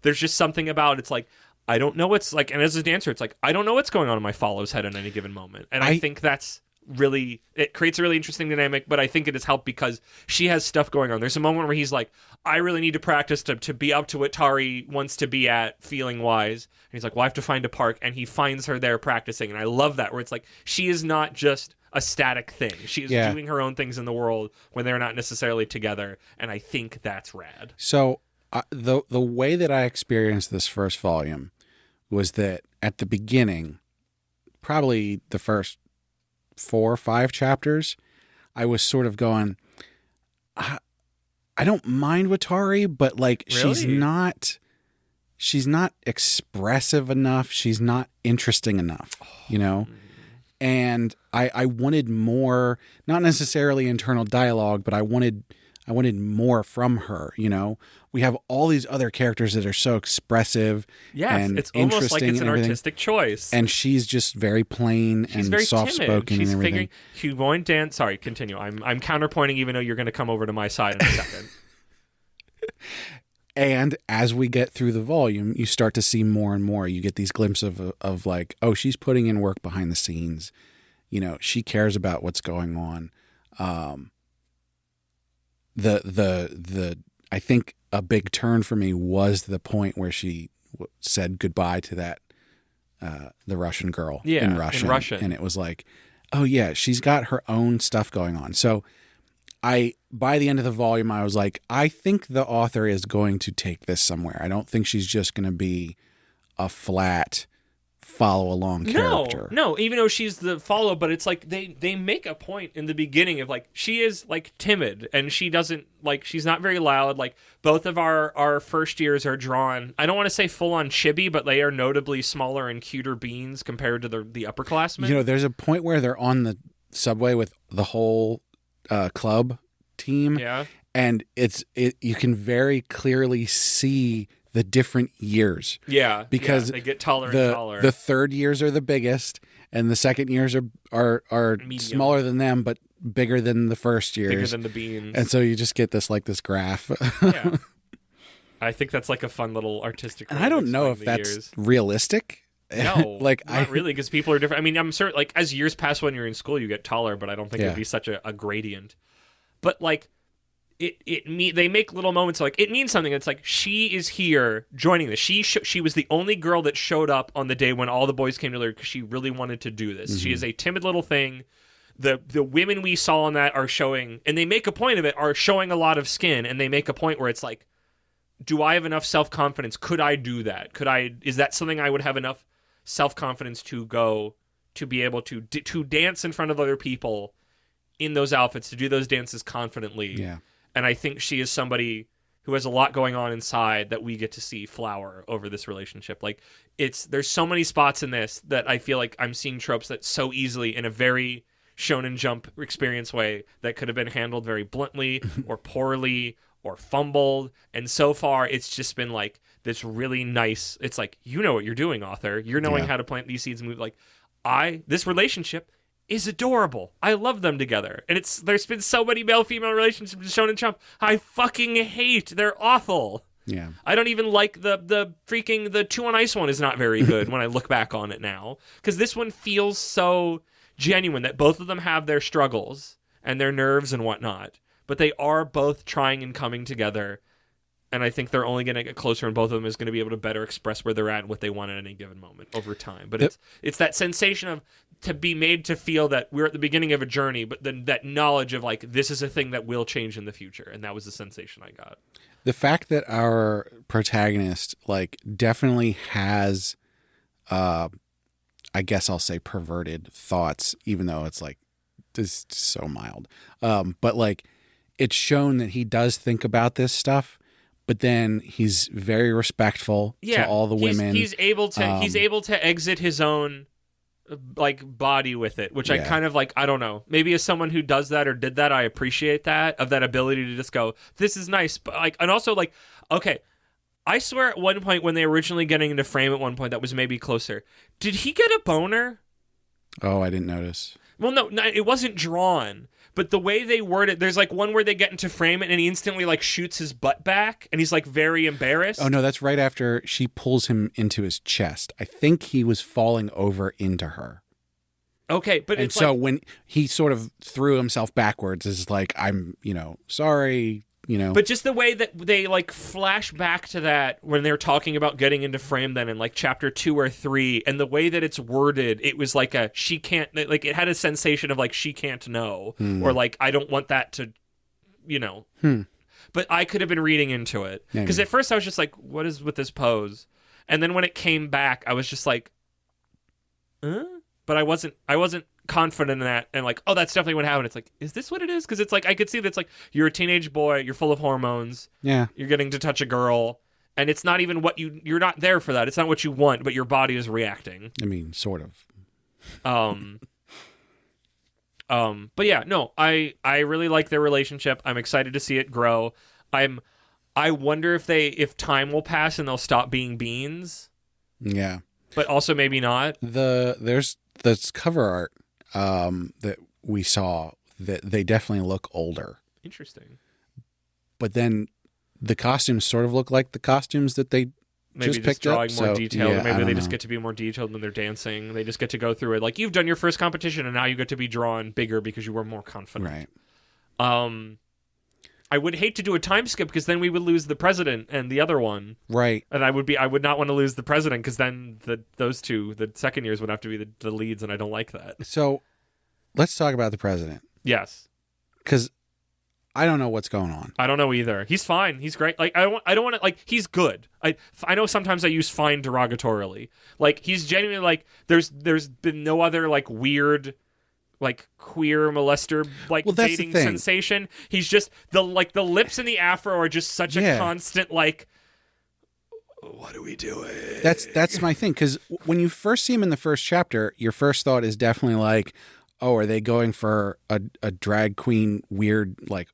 there's just something about it's like I don't know what's like, and as a dancer, it's like I don't know what's going on in my follow's head at any given moment, and I think that's really, it creates a really interesting dynamic, but I think it has helped because she has stuff going on. There's a moment where he's like, I really need to practice to be up to what Tari wants to be at feeling wise. And he's like, well, I have to find a park, and he finds her there practicing. And I love that, where it's like, she is not just a static thing. She is doing her own things in the world when they're not necessarily together. And I think that's rad. So the way that I experienced this first volume was that at the beginning, probably the first 4 or 5 chapters, I was sort of going, I don't mind Watari, but like really? she's not expressive enough. She's not interesting enough, you know? And I wanted more, not necessarily internal dialogue, but I wanted more from her, you know? We have all these other characters that are so expressive and it's almost like it's an artistic choice. And she's just very plain and very soft-spoken and everything. She won't dance. Sorry, continue. I'm counterpointing even though you're going to come over to my side in a second. And as we get through the volume, you start to see more and more. You get these glimpses of like, oh, she's putting in work behind the scenes. You know, she cares about what's going on. the I think a big turn for me was the point where she said goodbye to that the Russian girl in Russian, and it was like, oh yeah, she's got her own stuff going on. So by the end of the volume, I was like, I think the author is going to take this somewhere. I don't think she's just going to be a flat follow along character. No, even though she's the follow, but it's like they make a point in the beginning of like she is like timid and she doesn't like she's not very loud. Like both of our first years are drawn. I don't want to say full on chibi, but they are notably smaller and cuter beings compared to the upperclassmen. You know, there's a point where they're on the subway with the whole club team. Yeah. And you can very clearly see the different years. Yeah. Because they get taller and taller. The third years are the biggest and the second years are smaller than them, but bigger than the first years. Bigger than the beans. And so you just get this graph. Yeah. I think that's like a fun little artistic. And I don't know if that's realistic. No, not really, because people are different. I mean, I'm certain, like, as years pass when you're in school, you get taller, but I don't think it'd be such a gradient. But, like, they make little moments, like, it means something. It's like, she is here joining this. She was the only girl that showed up on the day when all the boys came to her because she really wanted to do this. Mm-hmm. She is a timid little thing. The women we saw on that are showing, and they make a point of it, are showing a lot of skin, and they make a point where it's like, do I have enough self-confidence? Could I do that? Is that something I would have enough self-confidence to go to be able to dance in front of other people in those outfits, to do those dances confidently? Yeah. And I think she is somebody who has a lot going on inside that we get to see flower over this relationship. Like, there's so many spots in this that I feel like I'm seeing tropes that so easily, in a very Shonen Jump experience way, that could have been handled very bluntly or poorly or fumbled. And so far it's just been like this really nice, it's like, you know what you're doing, author. You're knowing how to plant these seeds and move. Like, this relationship is adorable. I love them together. And there's been so many male-female relationships in Shonen Jump I fucking hate. They're awful. Yeah. I don't even like the freaking, the 2 on Ice one is not very good when I look back on it now. Because this one feels so genuine that both of them have their struggles and their nerves and whatnot. But they are both trying and coming together. And I think they're only going to get closer, and both of them is going to be able to better express where they're at and what they want at any given moment over time. But it's that sensation of to be made to feel that we're at the beginning of a journey, but then that knowledge of like, this is a thing that will change in the future. And that was the sensation I got. The fact that our protagonist like definitely has, I guess I'll say perverted thoughts, even though it's like, this is so mild. But like, it's shown that he does think about this stuff. But then he's very respectful to all the women. He's able to exit his own like body with it, which I kind of like. I don't know. Maybe as someone who does that or did that, I appreciate that, of that ability to just go, this is nice. But like, and also like, okay, I swear at one point when they were originally getting into frame, at one point that was maybe closer. Did he get a boner? Oh, I didn't notice. Well, no, it wasn't drawn. But the way they word it, there's like one where they get into frame and he instantly like shoots his butt back and he's like very embarrassed. Oh no, that's right after she pulls him into his chest. I think he was falling over into her. Okay, but and it's so when he sort of threw himself backwards, is like, I'm, sorry. But just the way that they like flash back to that when they're talking about getting into frame then in like chapter 2 or 3, and the way that it's worded, it was like she can't, like it had a sensation of like she can't know, or like I don't want that to, But I could have been reading into it because at first I was just like, what is with this pose? And then when it came back, I was just like, but I wasn't confident in that, and like, oh, that's definitely what happened. It's like, is this what it is? Because it's like I could see that it's like you're a teenage boy, you're full of hormones, you're getting to touch a girl, and it's not even what you're not there for that. It's not what you want, but your body is reacting. I mean, sort of. But yeah, no, I really like their relationship. I'm excited to see it grow. I wonder if time will pass and they'll stop being beans. Yeah, but also maybe not. There's this cover art that we saw that they definitely look older. Interesting. But then the costumes sort of look like the costumes that they just picked drawing up. More detailed. Yeah, maybe they just get to be more detailed when they're dancing. They just get to go through it. Like, you've done your first competition and now you get to be drawn bigger because you were more confident. Right. I would hate to do a time skip because then we would lose the president and the other one. Right. And I would not want to lose the president because then those two, the second years would have to be the leads, and I don't like that. So let's talk about the president. Yes. Because I don't know what's going on. I don't know either. He's fine. He's great. Like I don't want to like he's good. I know sometimes I use fine derogatorily. Like he's genuinely like there's been no other like weird like queer molester like dating sensation. He's just the lips and the afro are just such a constant like what are we doing? That's my thing, because when you first see him in the first chapter, your first thought is definitely like, oh, are they going for a drag queen weird like.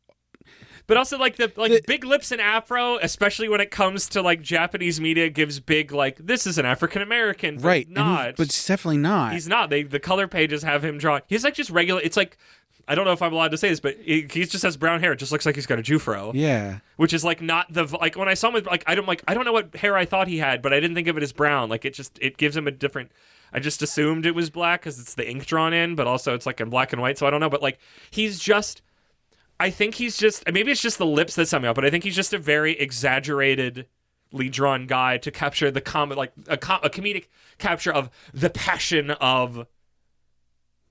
But also, like, the big lips and afro, especially when it comes to, like, Japanese media, gives big, like, this is an African-American, but right. not. But it's definitely not. He's not. The color pages have him drawn. He's, like, just regular. It's, like, I don't know if I'm allowed to say this, but he just has brown hair. It just looks like he's got a Jufro. Yeah. Which is, like, not the, like, when I saw him, with, like, I don't know what hair I thought he had, but I didn't think of it as brown. Like, it gives him a different, I just assumed it was black because it's the ink drawn in, but also it's, like, in black and white, so I don't know. But, like, he's just... I think he's just, maybe it's just the lips that sum me up, but I think he's just a very exaggeratedly drawn guy to capture the like a comedic capture of the passion of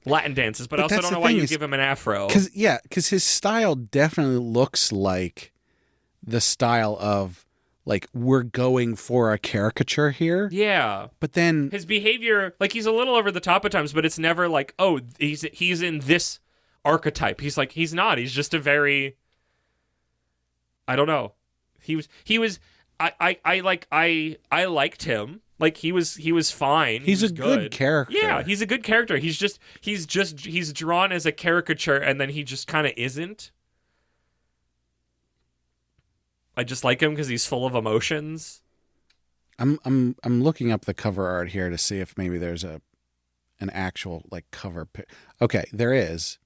Latin dances. But I also don't know why you give him an afro. Because his style definitely looks like the style of, like, we're going for a caricature here. Yeah. But then his behavior, like, he's a little over the top at times, but it's never like, oh, he's in this archetype. He's not. He's just a very, I don't know. He was. I liked him. Like he was fine. He's a good character. Yeah, he's a good character. He's drawn as a caricature, and then he just kind of isn't. I just like him because he's full of emotions. I'm looking up the cover art here to see if maybe there's an actual like cover. Okay, there is.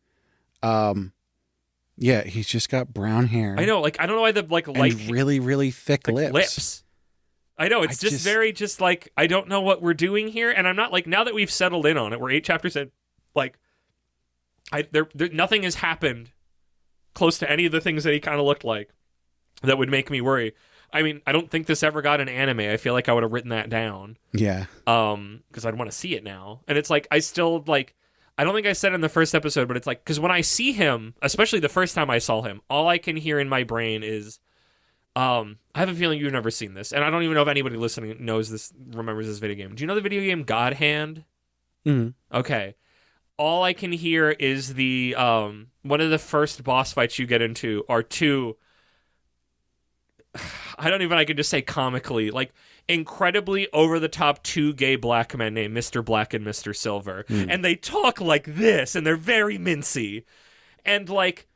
Yeah, he's just got brown hair. I know, like I don't know why the like light really, really thick lips. I know, it's just very just like I don't know what we're doing here, and I'm not like now that we've settled in on it, we're 8 chapters in, like there nothing has happened close to any of the things that he kind of looked like that would make me worry. I mean, I don't think this ever got an anime. I feel like I would have written that down. Yeah. Because I'd want to see it now, and it's like I still like. I don't think I said it in the first episode, but it's like, because when I see him, especially the first time I saw him, all I can hear in my brain is, I have a feeling you've never seen this, and I don't even know if anybody listening knows this, remembers this video game. Do you know the video game God Hand? Mm-hmm. Okay. All I can hear is the, one of the first boss fights you get into are two, I can just say comically, like, incredibly over-the-top 2 gay black men named Mr. Black and Mr. Silver. And they talk like this, and they're very mincy. And, like,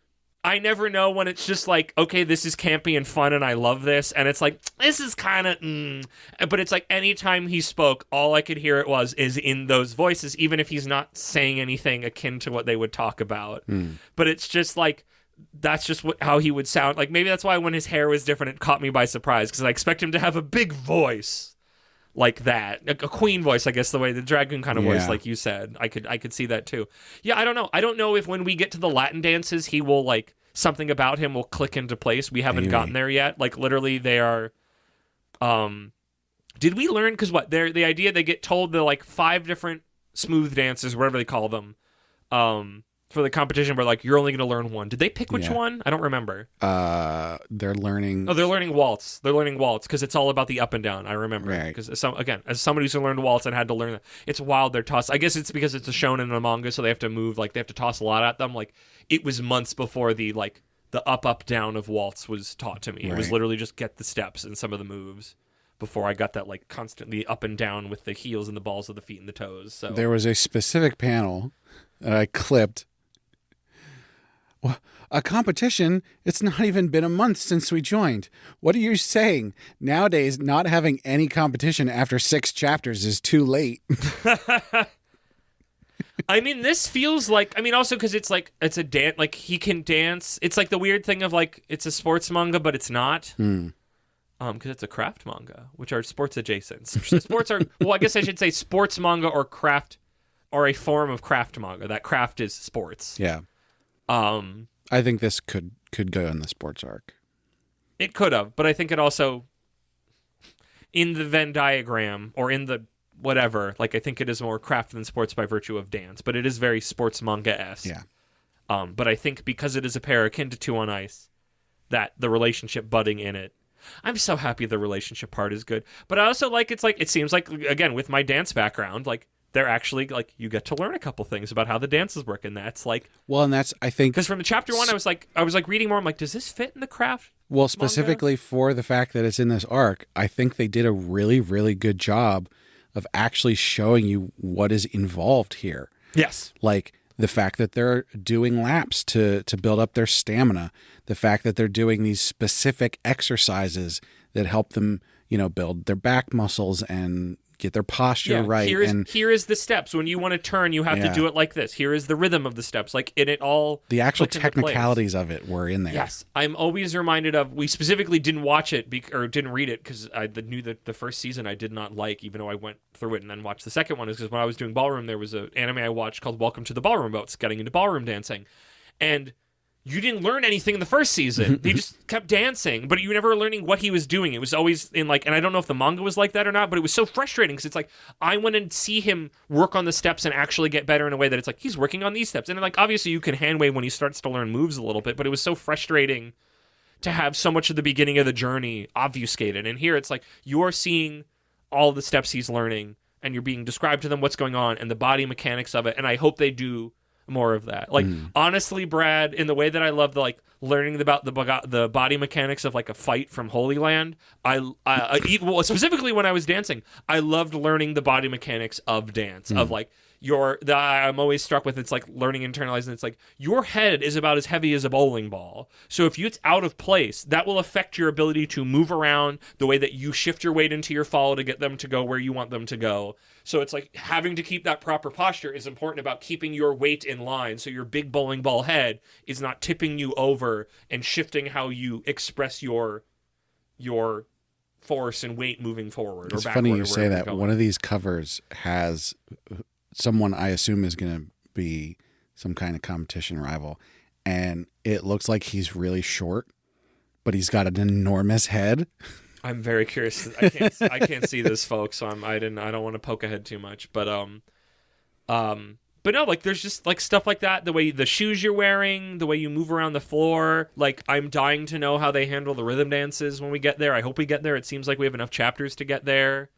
I never know when it's just like, okay, this is campy and fun, and I love this. And it's like, this is kind of, But it's like, anytime he spoke, all I could hear is in those voices, even if he's not saying anything akin to what they would talk about. But it's just like, that's just how he would sound. Like maybe that's why when his hair was different, it caught me by surprise because I expect him to have a big voice like that, a queen voice, I guess, the way the dragon kind of voice, like you said. I could see that too. Yeah, I don't know. I don't know if when we get to the Latin dances, he will like something about him will click into place. We haven't gotten there yet. Like literally, they are. Did we learn? Because what they're the idea they get told they're like 5 different smooth dances, whatever they call them. For the competition, but like you're only going to learn one. Did they pick which one? I don't remember. They're learning. Oh, they're learning waltz. They're learning waltz because it's all about the up and down. I remember because as somebody who's learned waltz and had to learn that, it's wild. They're tossed. I guess it's because it's a shonen and a manga, so they have to move. Like they have to toss a lot at them. Like it was months before the up down of waltz was taught to me. It was literally just get the steps and some of the moves before I got that like constantly up and down with the heels and the balls of the feet and the toes. So there was a specific panel that I clipped. A competition? It's not even been a month since we joined. What are you saying? Nowadays, not having any competition after 6 chapters is too late. I mean, this feels like... I mean, also because it's like... It's a dance... Like, he can dance. It's like the weird thing of, like, it's a sports manga, but it's not. Because it's a craft manga, which are sports adjacent. Sports are... Well, I guess I should say sports manga or craft... Or a form of craft manga. That craft is sports. Yeah. I think this could go in the sports arc. It could have, but I think it also, in the Venn diagram or in the whatever, like I think it is more craft than sports by virtue of dance, but it is very sports manga-esque. Yeah. But I think because it is a pair akin to Two on Ice, that the relationship budding in it, I'm so happy the relationship part is good. But I also like, it seems like, again, with my dance background, like, they're actually, like, you get to learn a couple things about how the dances work, and that's, like... Well, and that's, I think... Because from the chapter 1, I was reading more, I'm like, does this fit in the craft Well, specifically manga? For the fact that it's in this arc, I think they did a really, really good job of actually showing you what is involved here. Yes. Like, the fact that they're doing laps to build up their stamina, the fact that they're doing these specific exercises that help them, build their back muscles and get their posture right. Here is the steps. When you want to turn, you have to do it like this. Here is the rhythm of the steps. Like, and it all... The actual technicalities of it were in there. Yes. I'm always reminded of... We specifically didn't watch it or didn't read it because I knew that the first season I did not like, even though I went through it and then watched the second one, is because when I was doing ballroom, there was an anime I watched called Welcome to the Ballroom about getting into ballroom dancing. And... you didn't learn anything in the first season. They just kept dancing, but you were never learning what he was doing. It was always in like, and I don't know if the manga was like that or not, but it was so frustrating because it's like, I want to see him work on the steps and actually get better in a way that it's like, he's working on these steps. And like, obviously you can hand wave when he starts to learn moves a little bit, but it was so frustrating to have so much of the beginning of the journey obfuscated. And here it's like, you're seeing all the steps he's learning and you're being described to them what's going on and the body mechanics of it. And I hope they do more of that. Like, honestly, Brad, in the way that I love the, like, learning about the body mechanics of, like, a fight from Holy Land, specifically when I was dancing, I loved learning the body mechanics of dance, of, like, I'm always struck with, it's like learning internalizing. It's like your head is about as heavy as a bowling ball. So if it's out of place, that will affect your ability to move around, the way that you shift your weight into your fall to get them to go where you want them to go. So it's like having to keep that proper posture is important about keeping your weight in line. So your big bowling ball head is not tipping you over and shifting how you express your force and weight moving forward. It's funny you say that. One of these covers has someone I assume is going to be some kind of competition rival, and it looks like he's really short, but he's got an enormous head. I'm very curious. I can't see this, folks, so I don't want to poke ahead too much, but no, like there's just like stuff like that, the way the shoes you're wearing, the way you move around the floor. Like, I'm dying to know how they handle the rhythm dances when we get there. I hope we get there. It seems like we have enough chapters to get there.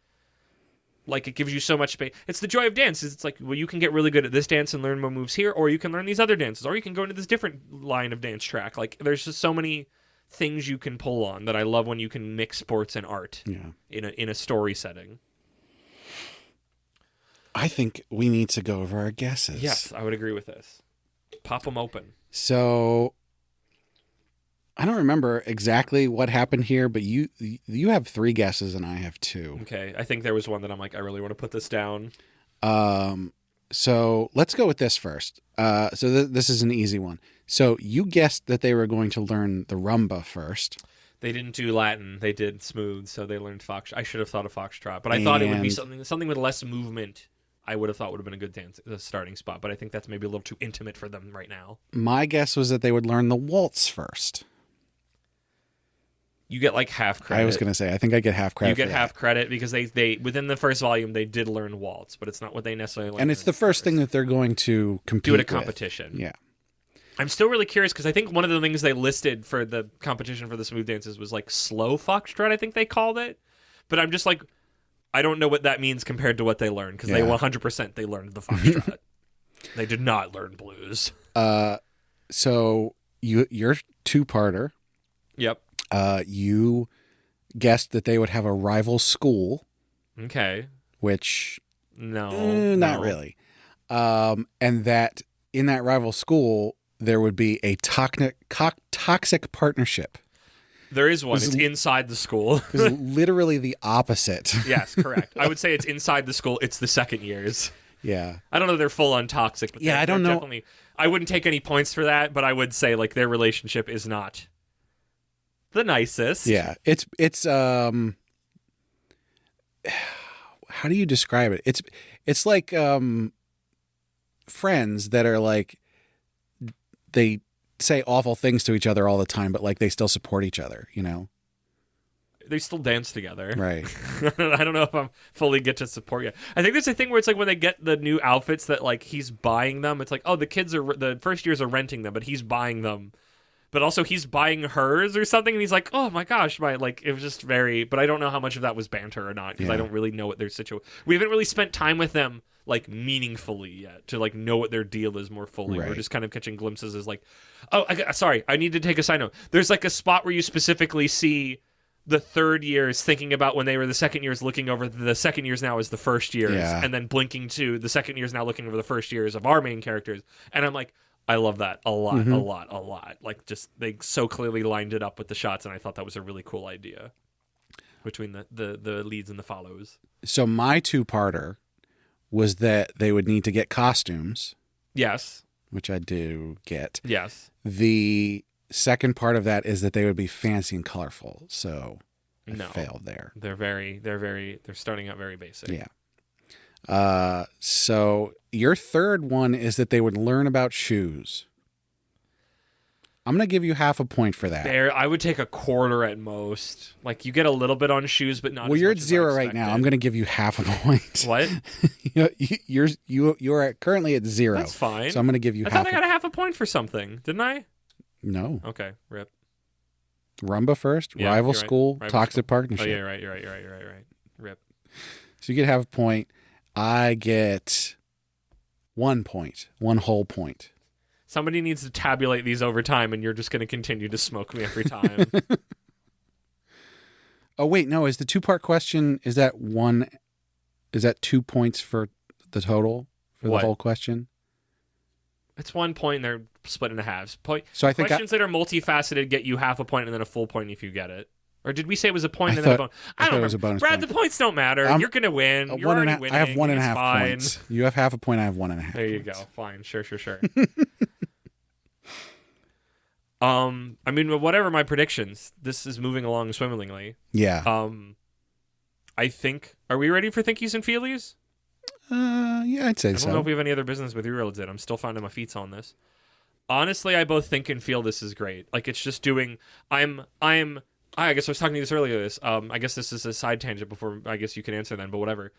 Like, it gives you so much space. It's the joy of dance. It's like, well, you can get really good at this dance and learn more moves here, or you can learn these other dances, or you can go into this different line of dance track. Like, there's just so many things you can pull on that I love when you can mix sports and art in a story setting. I think we need to go over our guesses. Yes, I would agree with this. Pop them open. So, I don't remember exactly what happened here, but you have 3 guesses and I have 2. Okay, I think there was one that I'm like, I really want to put this down. So let's go with this first. This is an easy one. So you guessed that they were going to learn the rumba first. They didn't do Latin. They did smooth, so they learned fox. I should have thought of foxtrot, but I thought it would be something with less movement. I would have thought would have been a good starting spot, but I think that's maybe a little too intimate for them right now. My guess was that they would learn the waltz first. You get like half credit. I was going to say, I think I get half credit. You get half credit because they within the first volume they did learn waltz, but it's not what they necessarily learned. And it's the first thing that they're going to compete do at a competition. With. Yeah. I'm still really curious because I think one of the things they listed for the competition for the smooth dances was like slow foxtrot, I think they called it. But I'm just like, I don't know what that means compared to what they learned because they 100% they learned the foxtrot. They did not learn blues. So you're 2-parter. Yep. You guessed that they would have a rival school. Okay. Which not really. And that in that rival school there would be a toxic partnership. There is one. It's inside the school. It's literally the opposite. Yes, correct. I would say it's inside the school. It's the second years. Yeah. I don't know if they're full on toxic, but I don't know. Definitely, I wouldn't take any points for that, but I would say like their relationship is not the nicest. Yeah. It's how do you describe it? It's like friends that are like they say awful things to each other all the time, but like they still support each other, you know? They still dance together. Right. I don't know if I'm fully get to support yet. I think there's a thing where it's like when they get the new outfits that like he's buying them. It's like, oh, the first years are renting them, but he's buying them. But also he's buying hers or something. And he's like, oh my gosh, it was just very, but I don't know how much of that was banter or not because I don't really know what their situation. We haven't really spent time with them like meaningfully yet to like know what their deal is more fully. Right. We're just kind of catching glimpses as like, sorry, I need to take a side note. There's like a spot where you specifically see the third years thinking about when they were the second years looking over the second years now as the first years and then blinking to the second years now looking over the first years of our main characters. And I'm like, I love that a lot, a lot. Like just they so clearly lined it up with the shots. And I thought that was a really cool idea between the leads and the follows. So my 2-parter was that they would need to get costumes. Yes. Which I do get. Yes. The second part of that is that they would be fancy and colorful. So I failed there. They're starting out very basic. Yeah. So your third one is that they would learn about shoes. I'm going to give you half a point for that. I would take a quarter at most. Like you get a little bit on shoes, but not. Well, you're at 0 right now. I'm going to give you half a point. What? You're currently at 0. That's fine. So I'm going to give you. I thought I got a half a point for something, didn't I? No. Okay. Rip. Rumba first. Yeah, rival school. Rival toxic school. partnership. Oh yeah, right. Rip. So you get half a point. I get 1 point. 1 whole point. Somebody needs to tabulate these over time, and you're just going to continue to smoke me every time. Oh wait, no. Is the 2-part question? Is that 2 points for the total for the whole question? It's 1 point, and they're split into halves. So I think questions that are multifaceted get you half a point and then a full point if you get it. Or did we say it was a point and then a bonus? I don't know. It was a bonus Brad, point. The points don't matter. You're going to win. You're already winning. I have 1.5 points. You have half a point. I have 1.5. There you go. Fine. Sure. I mean, whatever my predictions, this is moving along swimmingly. Yeah. I think. Are we ready for Thinkies and Feelies? Yeah, I'd say so. I don't know if we have any other business with reels in. I'm still finding my feet on this. Honestly, I both think and feel this is great. Like it's just doing. I guess I was talking to you this earlier. I guess this is a side tangent. Before I guess you can answer then, but whatever.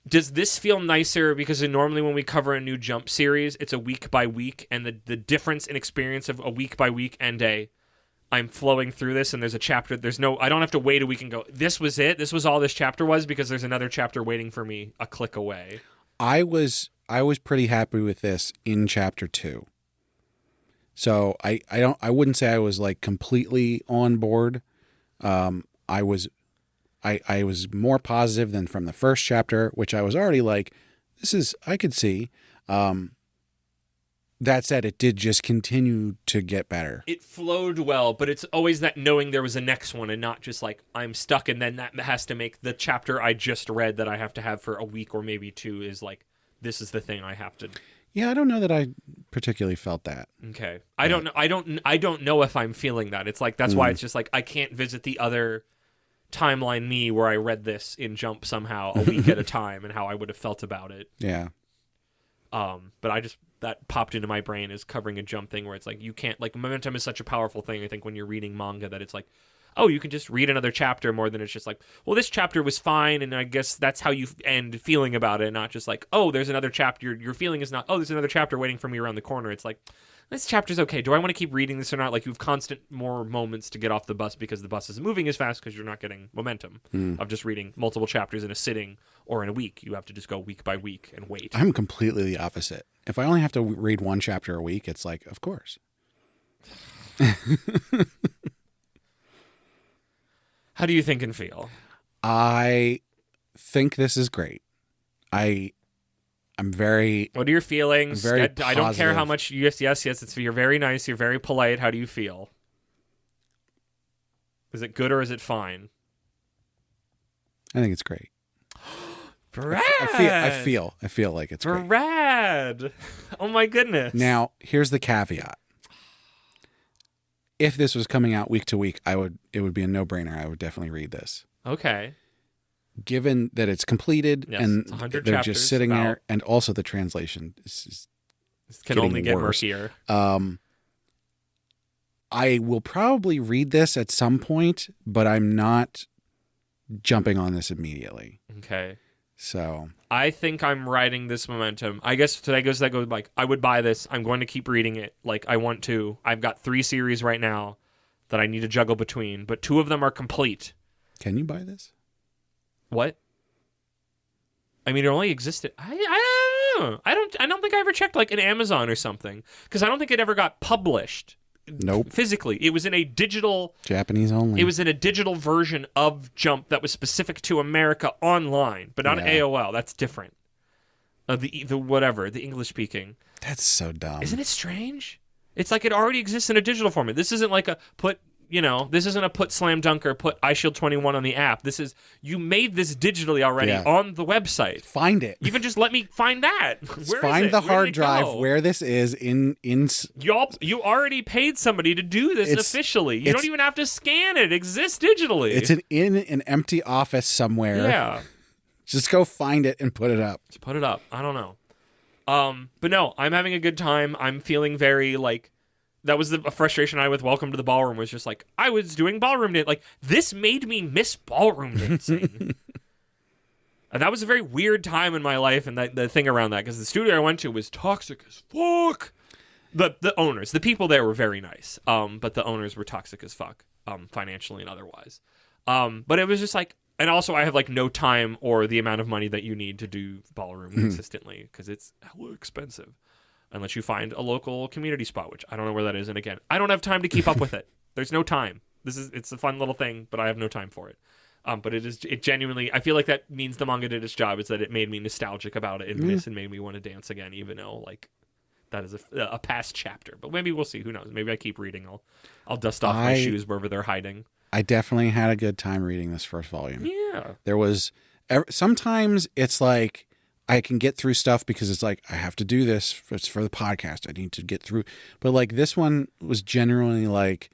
Does this feel nicer because normally when we cover a new Jump series, it's a week by week, and the difference in experience of a week by week and I'm flowing through this, and there's a chapter. I don't have to wait a week and go, this was it. This was all this chapter was, because there's another chapter waiting for me a click away. I was pretty happy with this in chapter 2. So I wouldn't say I was like completely on board. I was more positive than from the first chapter, which I was already like, I could see. That said, it did just continue to get better. It flowed well, but it's always that knowing there was a next one and not just like I'm stuck and then that has to make the chapter I just read that I have to have for a week or maybe 2 is like, this is the thing I have to. Yeah, I don't know that I particularly felt that. Okay. I don't know. I don't know if I'm feeling that. It's like, that's why it's just like, I can't visit the other timeline me where I read this in Jump somehow a week at a time and how I would have felt about it. Yeah. But that popped into my brain as covering a Jump thing where it's like, you can't, like, momentum is such a powerful thing. I think when you're reading manga that it's like, oh, you can just read another chapter more than it's just like, well, this chapter was fine, and I guess that's how you end feeling about it, not just like, oh, there's another chapter. Your feeling is not, oh, there's another chapter waiting for me around the corner. It's like, this chapter's okay. Do I want to keep reading this or not? Like, you have constant more moments to get off the bus because the bus isn't moving as fast because you're not getting momentum of just reading multiple chapters in a sitting or in a week. You have to just go week by week and wait. I'm completely the opposite. If I only have to read 1 chapter a week, it's like, of course. How do you think and feel? I think this is great. I'm very. What are your feelings? Very I don't care how much. Yes. You're very nice. You're very polite. How do you feel? Is it good or is it fine? I think it's great. Brad! I feel like it's great. Brad! Oh my goodness. Now, here's the caveat. If this was coming out week to week, it would be a no-brainer. I would definitely read this. Okay. Given that it's completed and they're just sitting about. there, and also the translation is can only get worse. murkier. I will probably read this at some point, but I'm not jumping on this immediately. Okay. So I think I'm riding this momentum. I guess that goes like, I would buy this. I'm going to keep reading it. Like, I want to. I've got 3 series right now that I need to juggle between, but 2 of them are complete. Can you buy this? What? I mean, it only existed. I don't know. I don't think I ever checked like an Amazon or something, because I don't think it ever got published. Nope. Physically, it was in a digital Japanese only. It was in a digital version of Jump that was specific to America online, but not AOL. That's different. The whatever, the English speaking. That's so dumb. Isn't it strange? It's like it already exists in a digital format. This isn't like this isn't a put Slam Dunk or put iShield 21 on the app. This is, you made this digitally already on the website. Find it. Even just let me find that. Where find is it? the Where hard drive where this is in You already paid somebody to do this officially. You don't even have to scan it. It exists digitally. It's in an empty office somewhere. Yeah. Just go find it and put it up. Just put it up. I don't know. But no, I'm having a good time. I'm feeling very like, that was the frustration I had with Welcome to the Ballroom, was just like, I was doing ballroom dance. Like, this made me miss ballroom dancing. And that was a very weird time in my life, and the thing around that, because the studio I went to was toxic as fuck. The owners, the people there were very nice, but the owners were toxic as fuck, financially and otherwise. But it was just like, and also I have like no time or the amount of money that you need to do ballroom consistently, because it's hella expensive. Unless you find a local community spot, which I don't know where that is. And again, I don't have time to keep up with it. There's no time. It's a fun little thing, but I have no time for it. But it genuinely, I feel like that means the manga did its job, is that it made me nostalgic about it and made me want to dance again, even though like that is a past chapter. But maybe we'll see. Who knows? Maybe I keep reading. I'll dust off my shoes wherever they're hiding. I definitely had a good time reading this first volume. Yeah. There was, sometimes it's like, I can get through stuff because it's like, I have to do this. It's for the podcast. I need to get through. But like this one was generally like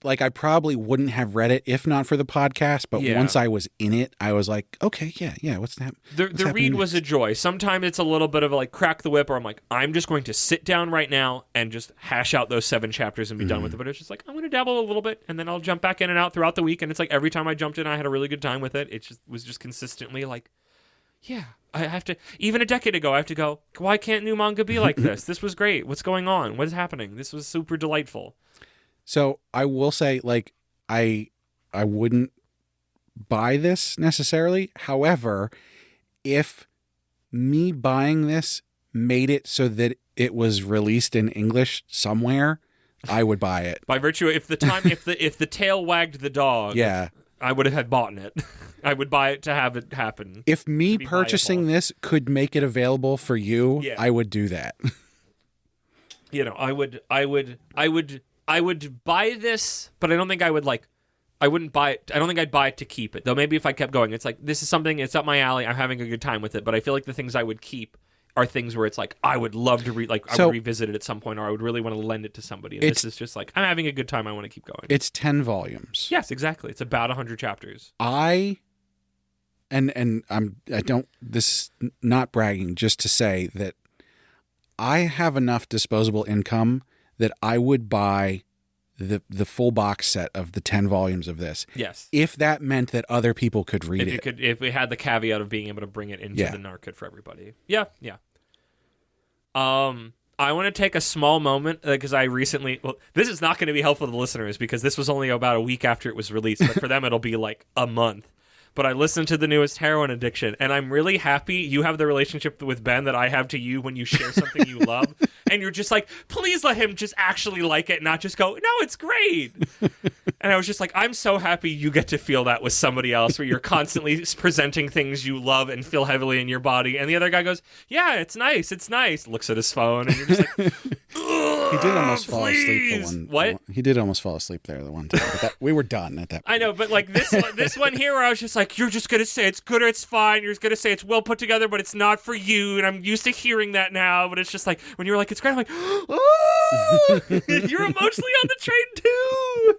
I probably wouldn't have read it if not for the podcast. But once I was in it, I was like, okay, yeah. What's that? The read was a joy. Sometimes it's a little bit of a like crack the whip, or I'm like, I'm just going to sit down right now and just hash out those 7 chapters and be done with it. But it's just like, I'm going to dabble a little bit and then I'll jump back in and out throughout the week. And it's like every time I jumped in, I had a really good time with it. It just was just consistently like, yeah, I have to, even a decade ago, I have to go, why can't new manga be like this? This was great. What's going on? What is happening? This was super delightful. So I will say, like, I wouldn't buy this necessarily. However, if me buying this made it so that it was released in English somewhere, I would buy it. By virtue, if the tail wagged the dog, I would have bought it. I would buy it to have it happen. If me purchasing this could make it available for you, I would do that. You know, I would buy this, but I don't think I would like. I wouldn't buy it. I don't think I'd buy it to keep it. Though maybe if I kept going, it's like, this is something, it's up my alley. I'm having a good time with it. But I feel like the things I would keep are things where it's like, I would love to I would revisit it at some point, or I would really want to lend it to somebody. And this is just like, I'm having a good time. I want to keep going. It's 10 volumes. Yes, exactly. It's about 100 chapters. This is not bragging, just to say that I have enough disposable income that I would buy the full box set of the 10 volumes of this. Yes. If that meant that other people could read it. If we had the caveat of being able to bring it into the market for everybody. Yeah. I want to take a small moment, because I recently, this is not going to be helpful to the listeners because this was only about a week after it was released, but for them it'll be like a month. But I listened to the newest Heroin Addiction, and I'm really happy you have the relationship with Ben that I have to you when you share something you love. And you're just like, please let him just actually like it, not just go, no, it's great. And I was just like, I'm so happy you get to feel that with somebody else, where you're constantly presenting things you love and feel heavily in your body. And the other guy goes, yeah, it's nice. Looks at his phone, and you're just like, he did almost fall asleep the one. What? He did almost fall asleep there the one time. But we were done at that point. I know, but like this one here, where I was just like, you're just going to say it's good or it's fine. You're just going to say it's well put together, but it's not for you. And I'm used to hearing that now. But it's just like, when you were like, it's great, I'm like, oh, you're emotionally on the train too.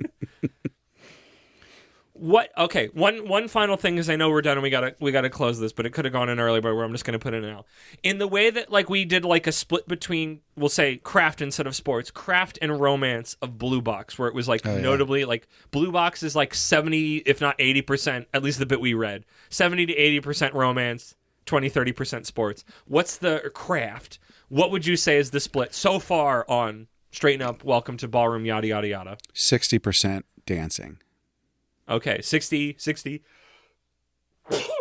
What? Okay. One final thing is I know we're done and we gotta close this, but it could have gone in earlier, but I'm just gonna put it in now. In the way that like we did like a split between, we'll say craft instead of sports, craft and romance of Blue Box, where it was like notably like Blue Box is like 70, if not 80%, at least the bit we read, 70 to 80% romance, 20-30% sports. What's the craft? What would you say is the split so far on Straighten Up, Welcome to Ballroom, yada yada yada? 60% dancing. Okay, 60.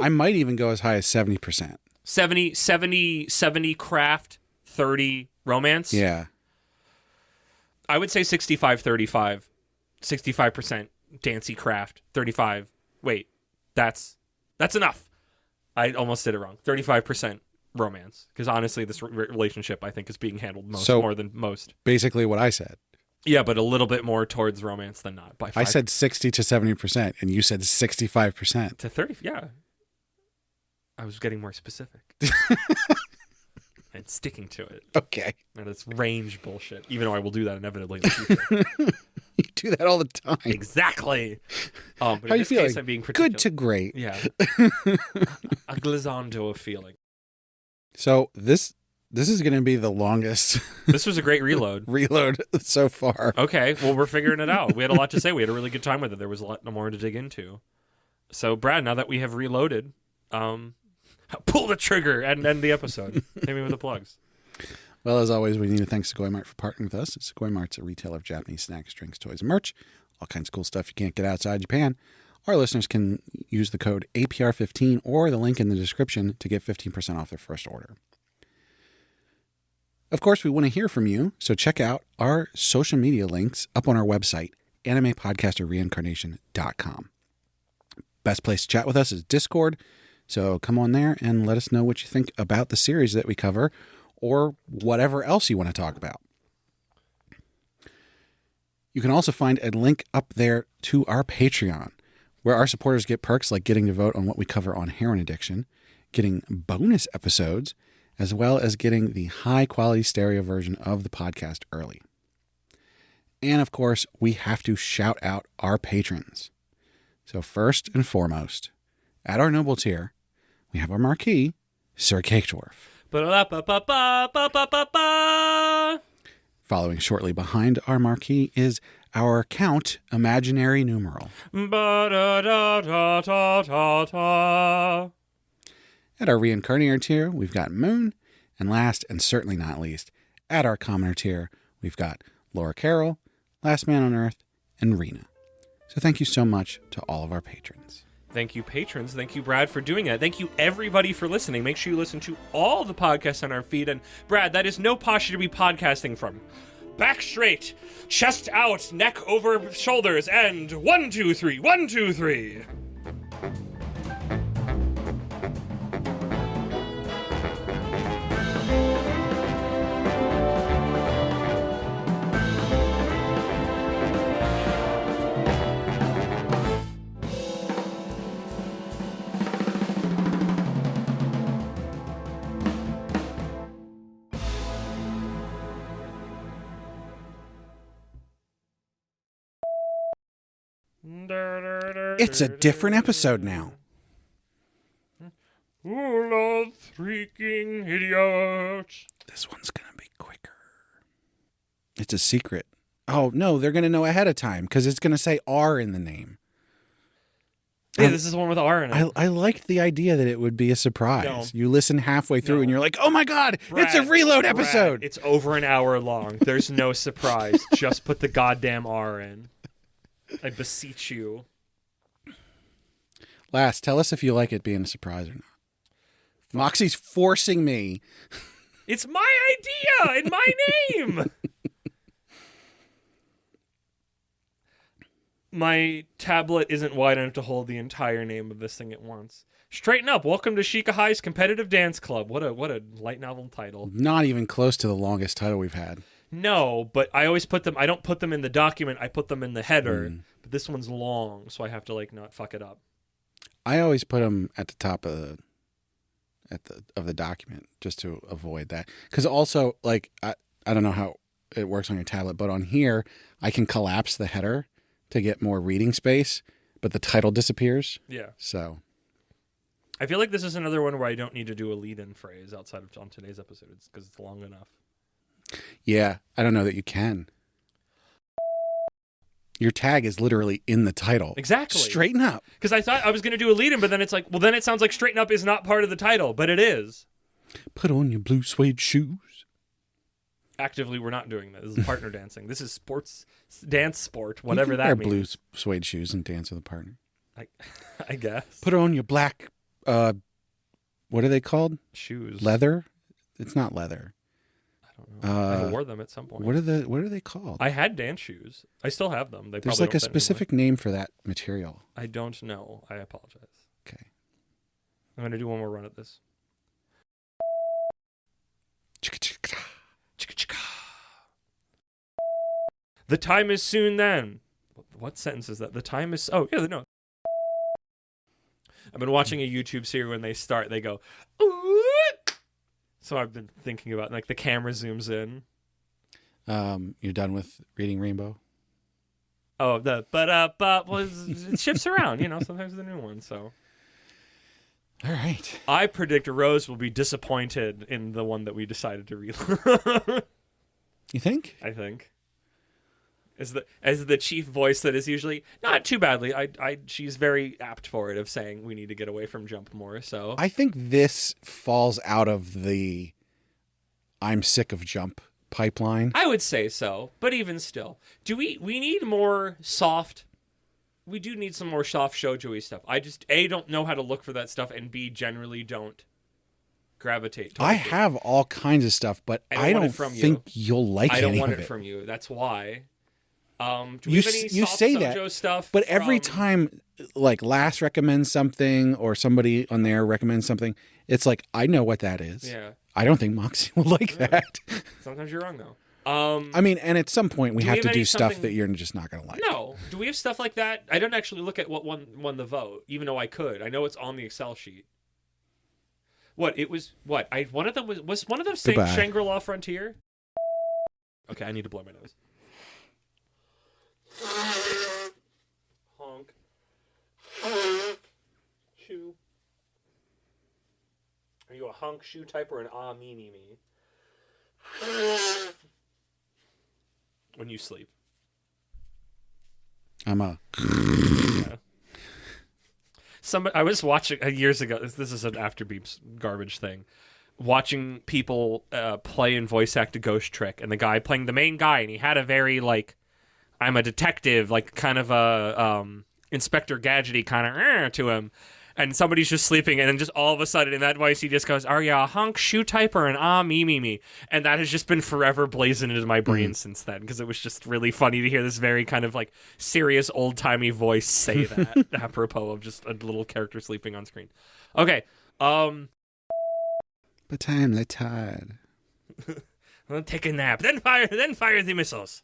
I might even go as high as 70%. 70 craft, 30 romance? Yeah. I would say 65-35. 65% dancey craft, 35. Wait, that's enough. I almost did it wrong. 35% romance. Because honestly, this relationship, I think, is being handled more than most. Basically what I said. Yeah, but a little bit more towards romance than not. By 5. I said 60 to 70%, and you said 65%. To 30, yeah. I was getting more specific. And sticking to it. Okay. And it's range bullshit, even though I will do that inevitably in the future. You do that all the time. Exactly. But how are you feeling? Case, I'm being particular. Good to great. Yeah. A glissando of feeling. So this is going to be the longest. This was a great reload. So far. Okay, well, we're figuring it out. We had a lot to say. We had a really good time with it. There was a lot more to dig into. So, Brad, now that we have reloaded, pull the trigger and end the episode. Hit me with the plugs. Well, as always, we need to thank Sequoia Mart for partnering with us. Sequoia Mart's a retailer of Japanese snacks, drinks, toys, and merch. All kinds of cool stuff you can't get outside Japan. Our listeners can use the code APR15 or the link in the description to get 15% off their first order. Of course, we want to hear from you, so check out our social media links up on our website, animepodcasterreincarnation.com. Best place to chat with us is Discord, so come on there and let us know what you think about the series that we cover or whatever else you want to talk about. You can also find a link up there to our Patreon, where our supporters get perks like getting to vote on what we cover on heroin addiction, getting bonus episodes, as well as getting the high-quality stereo version of the podcast early. And, of course, we have to shout out our patrons. So first and foremost, at our noble tier, we have our marquee, Sir Cake Dwarf. Following shortly behind our marquee is our Count Imaginary Numeral. At our Reincarnator tier, we've got Moon. And last, and certainly not least, at our Commoner tier, we've got Laura Carroll, Last Man on Earth, and Rena. So thank you so much to all of our patrons. Thank you, patrons. Thank you, Brad, for doing that. Thank you, everybody, for listening. Make sure you listen to all the podcasts on our feed. And, Brad, that is no posture to be podcasting from. Back straight, chest out, neck over shoulders, and 1, 2, 3, 1, 2, 3. It's a different episode now. Oh, freaking idiots. This one's going to be quicker. It's a secret. Oh, no, they're going to know ahead of time because it's going to say R in the name. Hey, this is the one with R in it. I liked the idea that it would be a surprise. No. You listen halfway through and you're like, oh my God, Brad, it's a reload episode. Brad, it's over an hour long. There's no surprise. Just put the goddamn R in. I beseech you. Last, tell us if you like it being a surprise or not. Moxie's forcing me. It's my idea and my name. My tablet isn't wide enough to hold the entire name of this thing at once. Straighten Up. Welcome to Shika High's Competitive Dance Club. What a light novel title. Not even close to the longest title we've had. No, but I always put them. I don't put them in the document. I put them in the header. But this one's long, so I have to not fuck it up. I always put them at the top of the document just to avoid that. Because also, I don't know how it works on your tablet, but on here I can collapse the header to get more reading space. but the title disappears. Yeah. So I feel like this is another one where I don't need to do a lead-in phrase outside of on today's episode because it's long enough. Yeah, I don't know that you can. Your tag is literally in the title. Exactly. Straighten up. Because I thought I was going to do a lead-in, but then it's like, well, then it sounds like straighten up is not part of the title, but it is. Put on your blue suede shoes. Actively, we're not doing this. This is partner dancing. This is dance sport, whatever that means. Wear blue suede shoes and dance with a partner. I guess. Put on your black, what are they called? Shoes. Leather? It's not leather. I don't know. I wore them at some point. What are they called? I had dance shoes. I still have them. There's like a specific name for that material. I don't know. I apologize. Okay. I'm going to do one more run at this. The time is soon then. What sentence is that? The time is... Oh, yeah, no. I've been watching a YouTube series when they start, they go... Ooh! So I've been thinking about, like, the camera zooms in. You're done with reading Rainbow? Oh, it shifts around, sometimes the new one, so... All right. I predict Rose will be disappointed in the one that we decided to read. You think? I think. As the chief voice that is usually not too badly. She's very apt for it of saying we need to get away from Jump more. So I think this falls out of the I'm sick of Jump pipeline. I would say so, but even still, we need more soft. We do need some more soft shoujo-y stuff. I just A, don't know how to look for that stuff, and B, generally don't gravitate towards I have all kinds of stuff, but I don't think you'll like any of it. I don't want it from you. That's why. Do we have any you soft say shoujo that stuff? But every time, like, Lass recommends something or somebody on there recommends something, it's like, I know what that is. Yeah. I don't think Moxie will like that. Sometimes you're wrong, though. I mean, and at some point we have to do stuff something... that you're just not going to like. No. Do we have stuff like that? I don't actually look at what won the vote, even though I could. I know it's on the Excel sheet. What? It was what? One of them was one of them saying Shangri-La Frontier? Okay, I need to blow my nose. Honk. Shoe. Are you a honk shoe type or an me me me? When you sleep. I'm a... Yeah. I was watching years ago. This is an After Beeps garbage thing. Watching people play and voice act a ghost trick, and the guy playing the main guy, and he had a very like, I'm a detective, like kind of a Inspector Gadgety kind of to him. And somebody's just sleeping, and then just all of a sudden, in that voice, he just goes, "Are you a honk shoe type or an me me me?" And that has just been forever blazoned into my brain since then, because it was just really funny to hear this very kind of like serious old timey voice say that, apropos of just a little character sleeping on screen. Okay, but I'm tired. I'll take a nap, then fire the missiles.